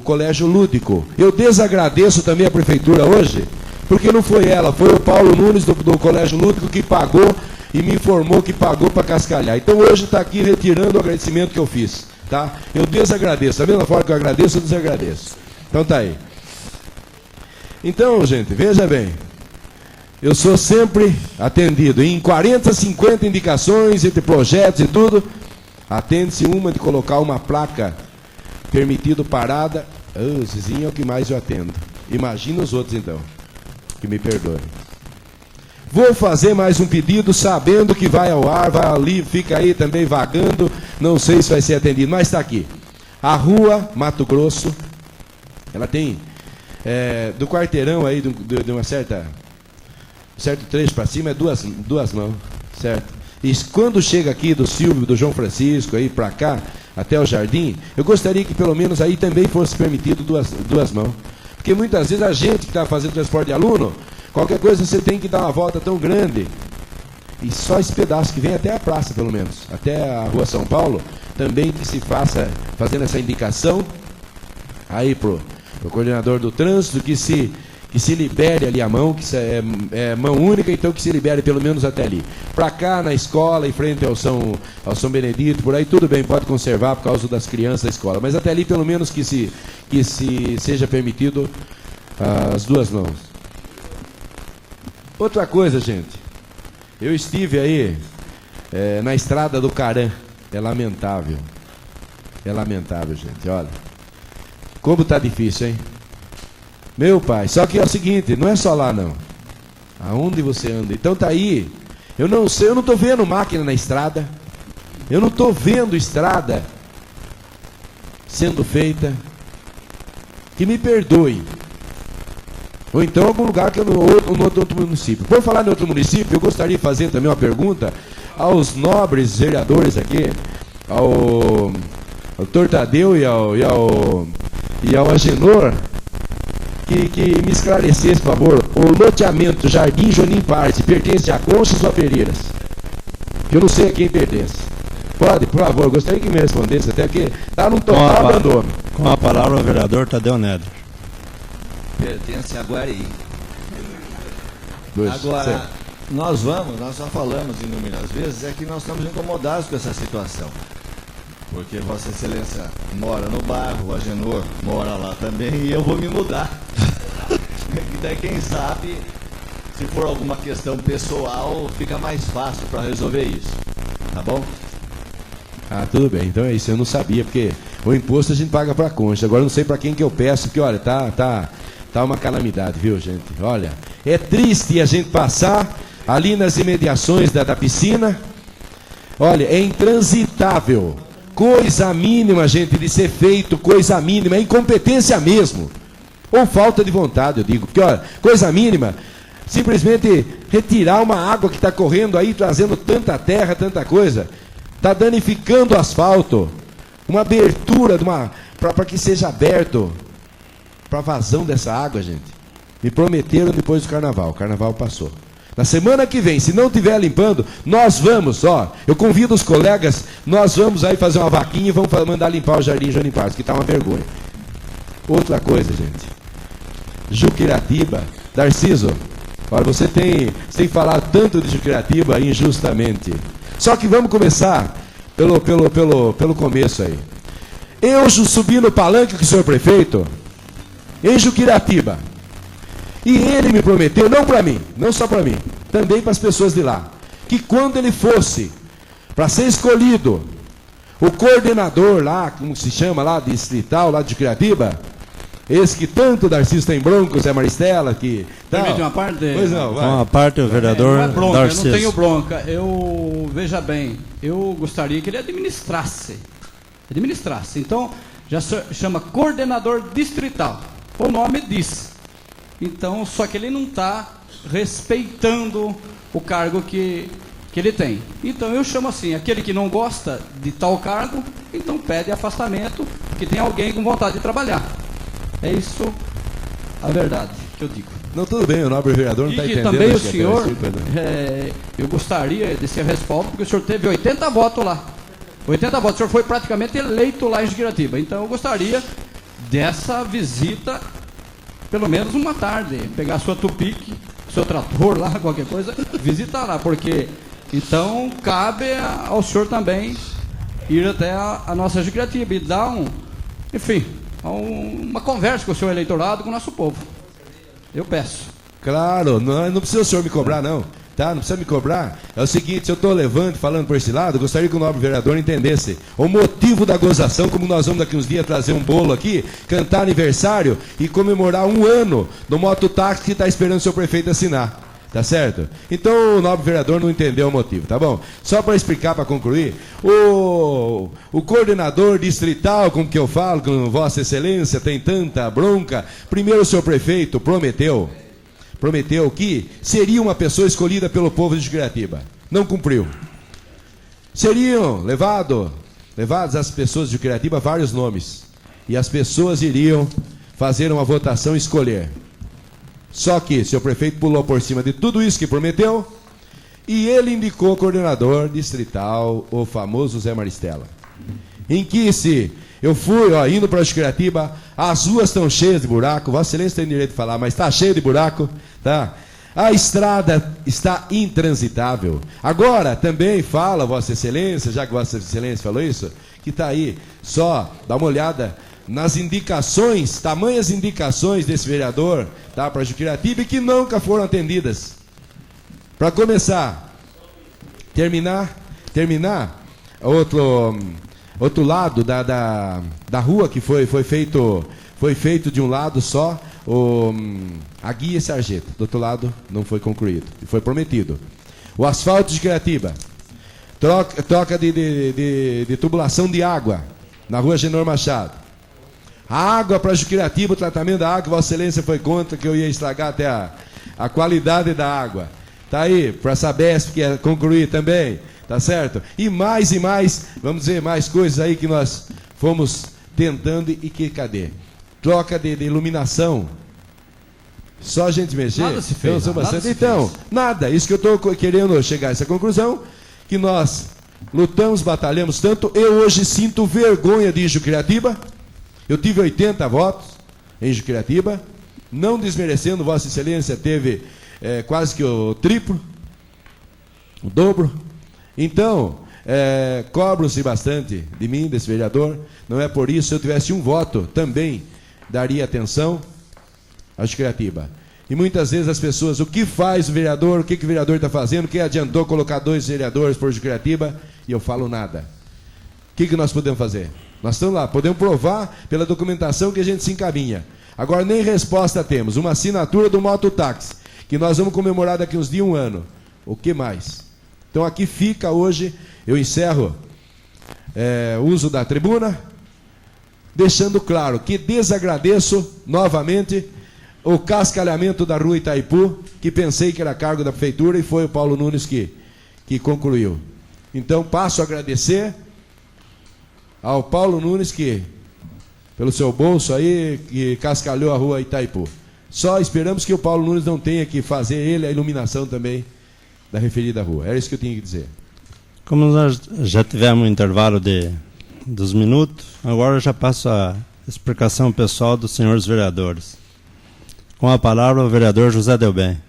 colégio lúdico. Eu desagradeço também a prefeitura hoje, porque não foi ela, foi o Paulo Nunes do colégio lúdico que pagou e me informou que pagou para cascalhar. Então hoje está aqui retirando o agradecimento que eu fiz. Tá? Eu desagradeço, da mesma forma que eu agradeço, eu desagradeço. Então tá aí. Então, gente, veja bem, eu sou sempre atendido. Em 40, 50 indicações entre projetos e tudo, atende-se uma de colocar uma placa permitido parada. Zizinho é o que mais eu atendo. Imagina os outros então, que me perdoem. Vou fazer mais um pedido, sabendo que vai ao ar, vai ali, fica aí também vagando, não sei se vai ser atendido, mas está aqui. A rua Mato Grosso, ela tem, do quarteirão aí, de uma certo trecho para cima, é duas mãos, certo? E quando chega aqui do Silvio, do João Francisco, aí para cá, até o jardim, eu gostaria que pelo menos aí também fosse permitido duas mãos. Porque muitas vezes a gente que está fazendo transporte de aluno, qualquer coisa você tem que dar uma volta tão grande. E só esse pedaço que vem até a praça, pelo menos, até a Rua São Paulo, também que se faça, fazendo essa indicação aí pro coordenador do trânsito, que se libere ali a mão, que é mão única, então que se libere pelo menos até ali. Para cá, na escola, em frente ao São Benedito, por aí, tudo bem, pode conservar por causa das crianças da escola, mas até ali pelo menos que seja permitido as duas mãos. Outra coisa, gente, eu estive aí na estrada do Caran, é lamentável, gente, olha, como tá difícil, hein? Meu pai, só que é o seguinte, não é só lá não, aonde você anda, então tá aí, eu não sei, eu não estou vendo máquina na estrada, eu não estou vendo estrada sendo feita, que me perdoe, ou então algum lugar que no outro município. Por falar em outro município, eu gostaria de fazer também uma pergunta aos nobres vereadores aqui, ao Tortadeu e ao Agenor, que me esclarecesse, por favor, o loteamento Jardim Joanim Parte pertence a Conchas ou a Pereiras? Eu não sei a quem pertence. Pode, por favor, gostaria que me respondesse, até que está num total abandono. Com a palavra o vereador Tadeu Néder. Pertence a Guari. Agora, nós já falamos inúmeras vezes, é que nós estamos incomodados com essa situação. Porque Vossa Excelência mora no bairro, o Agenor mora lá também, e eu vou me mudar. E daí, quem sabe, se for alguma questão pessoal, fica mais fácil para resolver isso. Tá bom? Ah, tudo bem. Então é isso. Eu não sabia, porque o imposto a gente paga para a concha. Agora eu não sei para quem que eu peço, porque, olha, tá uma calamidade, viu, gente? Olha, é triste a gente passar ali nas imediações da piscina. Olha, é intransitável. Coisa mínima, gente, de ser feito, coisa mínima, é incompetência mesmo. Ou falta de vontade, eu digo. Porque, olha, coisa mínima, simplesmente retirar uma água que está correndo aí, trazendo tanta terra, tanta coisa, está danificando o asfalto. Uma abertura para que seja aberto para a vazão dessa água, gente. Me prometeram depois do carnaval. O carnaval passou. Na semana que vem, se não estiver limpando, nós vamos, eu convido os colegas, nós vamos aí fazer uma vaquinha e vamos mandar limpar o Jardim João Paz, que está uma vergonha. Outra coisa, gente. Juquiratiba, Darciso, olha, você tem falado tanto de Juquiratiba injustamente. Só que vamos começar pelo começo aí. Eu subi no palanque com o senhor prefeito, em Juquiratiba. E ele me prometeu, não para mim, não só para mim, também para as pessoas de lá, que quando ele fosse para ser escolhido, o coordenador lá, como se chama lá, distrital, lá de Juquiratiba, esse que tanto o Darciso tem bronca, o Zé Maristela, que... Permite uma parte? Pois não, vai. Uma parte, o vereador não é bronca, Darciso. Eu não tenho bronca. Veja bem, eu gostaria que ele administrasse. Então, já chama coordenador distrital. O nome diz. Então, só que ele não está respeitando o cargo que ele tem. Então, eu chamo assim, aquele que não gosta de tal cargo, então pede afastamento, que tem alguém com vontade de trabalhar. É isso a verdade que eu digo. Não, tudo bem, o nobre vereador não está entendendo. E também o senhor, eu gostaria de ser responsável, porque o senhor teve 80 votos lá. 80 votos, o senhor foi praticamente eleito lá em Juquiratiba. Então, eu gostaria dessa visita, pelo menos uma tarde, pegar sua tupique, seu trator lá, qualquer coisa, visitar lá, porque então cabe ao senhor também ir até a nossa Juquiratiba e dar uma conversa com o seu eleitorado, com o nosso povo. Eu peço. Claro, não precisa o senhor me cobrar, não. Tá? Não precisa me cobrar. É o seguinte, se eu estou levando, falando por esse lado, eu gostaria que o nobre vereador entendesse o motivo da gozação, como nós vamos daqui uns dias trazer um bolo aqui, cantar aniversário e comemorar 1 ano do mototáxi que está esperando o seu prefeito assinar. Tá certo? Então o nobre vereador não entendeu o motivo, tá bom? Só para explicar, para concluir, o coordenador distrital, como que eu falo, com Vossa Excelência, tem tanta bronca. Primeiro o senhor prefeito prometeu que seria uma pessoa escolhida pelo povo de Juquiratiba. Não cumpriu. Seriam levados às pessoas de Juquiratiba vários nomes. E as pessoas iriam fazer uma votação e escolher. Só que o senhor prefeito pulou por cima de tudo isso que prometeu e ele indicou o coordenador distrital, o famoso Zé Maristela. Em que se eu fui, indo para Juquiratiba, as ruas estão cheias de buraco, Vossa Excelência tem direito de falar, mas está cheio de buraco, tá? A estrada está intransitável. Agora, também fala, Vossa Excelência, já que Vossa Excelência falou isso, que está aí, só dá uma olhada nas indicações, tamanhas indicações desse vereador, tá, para Juquiratiba, e que nunca foram atendidas. Para começar, terminar outro lado da rua que foi feito de um lado só, a Guia e Sargento, do outro lado não foi concluído, e foi prometido. O asfalto de Juquiratiba, troca de tubulação de água na rua Genor Machado. A água para Juquiratiba, o tratamento da água, Vossa Excelência foi contra que eu ia estragar até a qualidade da água. Tá aí, para a Sabesp que é concluir também, tá certo? E mais, vamos dizer, mais coisas aí que nós fomos tentando e que cadê? Troca de iluminação. Só a gente mexer. Nada se fez. Nada. Isso que eu estou querendo chegar a essa conclusão, que nós lutamos, batalhamos tanto. Eu hoje sinto vergonha de Juquiratiba. Eu tive 80 votos em Juquiratiba, não desmerecendo, Vossa Excelência teve quase que o triplo, o dobro. Então, cobram-se bastante de mim, desse vereador. Não é por isso, se eu tivesse um voto, também daria atenção a Juquiratiba. E muitas vezes as pessoas, o que faz o vereador, o que o vereador está fazendo, o que adiantou colocar 2 vereadores por Jucuritiba, e eu falo nada. O que nós podemos fazer? Nós estamos lá, podemos provar pela documentação que a gente se encaminha. Agora nem resposta temos, uma assinatura do mototáxi, que nós vamos comemorar daqui uns dias, 1 ano. O que mais? Então aqui fica hoje, eu encerro o uso da tribuna, deixando claro que desagradeço novamente o cascalhamento da rua Itaipu, que pensei que era cargo da prefeitura e foi o Paulo Nunes que concluiu. Então passo a agradecer ao Paulo Nunes que, pelo seu bolso aí, que cascalhou a rua Itaipu. Só esperamos que o Paulo Nunes não tenha que fazer ele a iluminação também da referida rua. Era isso que eu tinha que dizer. Como nós já tivemos um intervalo dos minutos, agora eu já passo a explicação pessoal dos senhores vereadores. Com a palavra o vereador José Delbem.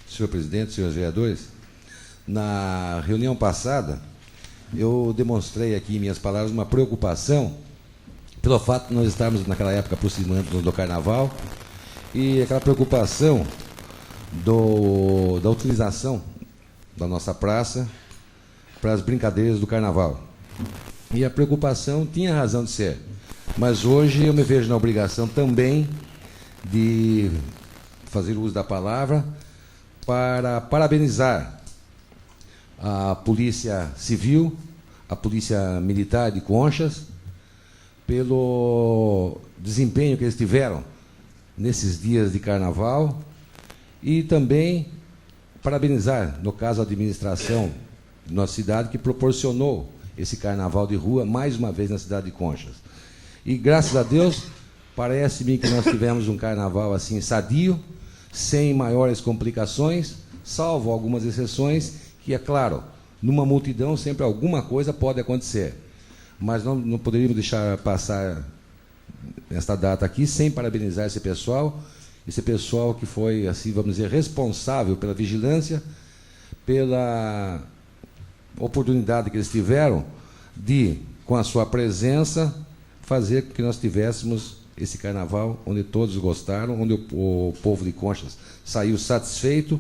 Senhor presidente, senhores vereadores, na reunião passada, eu demonstrei aqui em minhas palavras uma preocupação pelo fato de nós estarmos naquela época aproximando do carnaval e aquela preocupação da utilização da nossa praça para as brincadeiras do carnaval. E a preocupação tinha razão de ser, mas hoje eu me vejo na obrigação também de fazer uso da palavra para parabenizar a Polícia Civil, a Polícia Militar de Conchas, pelo desempenho que eles tiveram nesses dias de carnaval e também parabenizar, no caso, a administração de nossa cidade, que proporcionou esse carnaval de rua mais uma vez na cidade de Conchas. E, graças a Deus, parece-me que nós tivemos um carnaval assim sadio, sem maiores complicações, salvo algumas exceções, que, é claro, numa multidão sempre alguma coisa pode acontecer. Mas não poderíamos deixar passar esta data aqui sem parabenizar esse pessoal que foi, assim, vamos dizer, responsável pela vigilância, pela oportunidade que eles tiveram de, com a sua presença, fazer com que nós tivéssemos esse carnaval onde todos gostaram, onde o povo de Conchas saiu satisfeito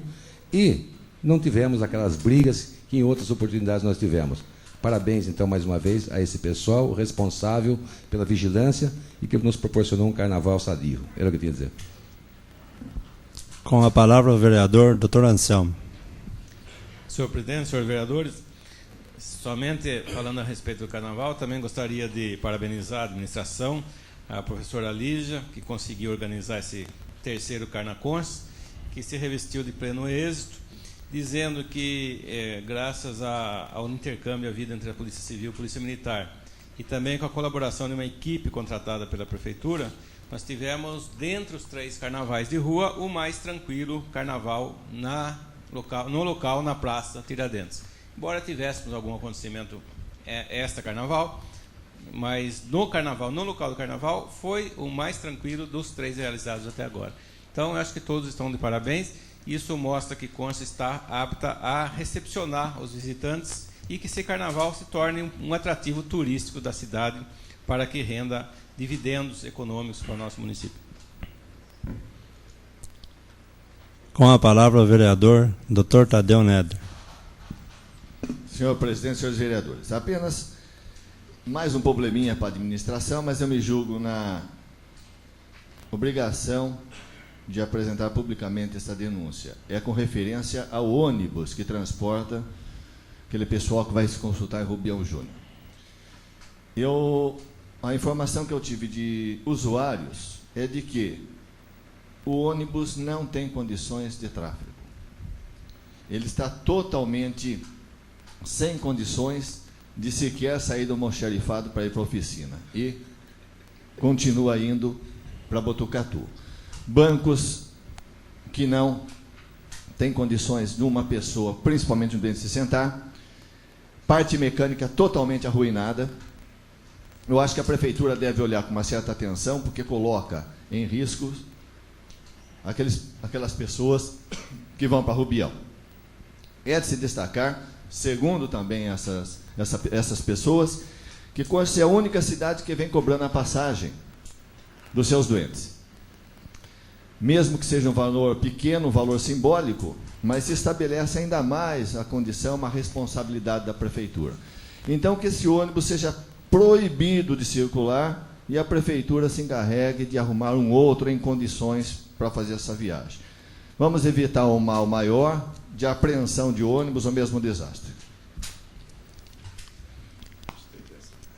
e não tivemos aquelas brigas que em outras oportunidades nós tivemos. Parabéns, então, mais uma vez, a esse pessoal responsável pela vigilância e que nos proporcionou um carnaval sadio. Era o que eu tinha a dizer. Com a palavra o vereador Dr. Anselmo. Senhor presidente, senhores vereadores, somente falando a respeito do carnaval, também gostaria de parabenizar a administração, a professora Lígia, que conseguiu organizar esse terceiro Carnaconchas, que se revestiu de pleno êxito, dizendo que, graças ao intercâmbio havido entre a Polícia Civil e a Polícia Militar, e também com a colaboração de uma equipe contratada pela Prefeitura, nós tivemos, dentre os 3 carnavais de rua, o mais tranquilo carnaval no local, na Praça Tiradentes. Embora tivéssemos algum acontecimento carnaval, mas no local do carnaval, foi o mais tranquilo dos 3 realizados até agora. Então, eu acho que todos estão de parabéns. Isso mostra que Conchas está apta a recepcionar os visitantes e que esse carnaval se torne um atrativo turístico da cidade para que renda dividendos econômicos para o nosso município. Com a palavra o vereador Dr. Tadeu Neder. Senhor presidente, senhores vereadores, apenas mais um probleminha para a administração, mas eu me julgo na obrigação de apresentar publicamente essa denúncia. É com referência ao ônibus que transporta aquele pessoal que vai se consultar em Rubião Júnior. A informação que eu tive de usuários é de que o ônibus não tem condições de tráfego. Ele está totalmente sem condições de sequer sair do almoxarifado para ir para a oficina. E continua indo para Botucatu. Bancos que não têm condições de uma pessoa, principalmente um doente, se sentar. Parte mecânica totalmente arruinada. Eu acho que a Prefeitura deve olhar com uma certa atenção, porque coloca em risco aquelas pessoas que vão para Rubião. É de se destacar, segundo também essas pessoas, que Conchas é a única cidade que vem cobrando a passagem dos seus doentes. Mesmo que seja um valor pequeno, um valor simbólico, mas se estabelece ainda mais a condição, uma responsabilidade da prefeitura. Então, que esse ônibus seja proibido de circular e a prefeitura se encarregue de arrumar um outro em condições para fazer essa viagem. Vamos evitar um mal maior de apreensão de ônibus ou mesmo desastre.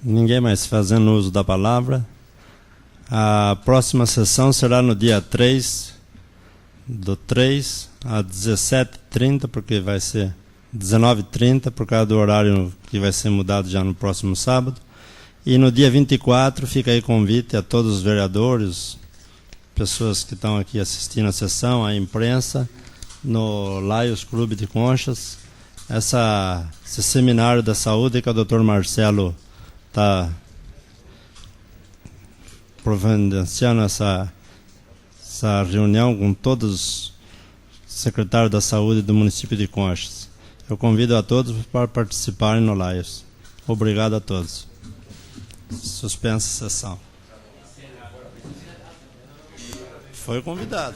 Ninguém mais fazendo uso da palavra. A próxima sessão será no dia 3 do 3 às 17h30, porque vai ser 19h30, por causa do horário que vai ser mudado já no próximo sábado. E no dia 24, fica aí convite a todos os vereadores, pessoas que estão aqui assistindo a sessão, a imprensa, no Lions Clube de Conchas, esse seminário da saúde que o Dr. Marcelo está providenciando essa reunião com todos os secretários da saúde do município de Conchas. Eu convido a todos para participarem no Lions. Obrigado a todos. Suspensa a sessão. Foi convidado.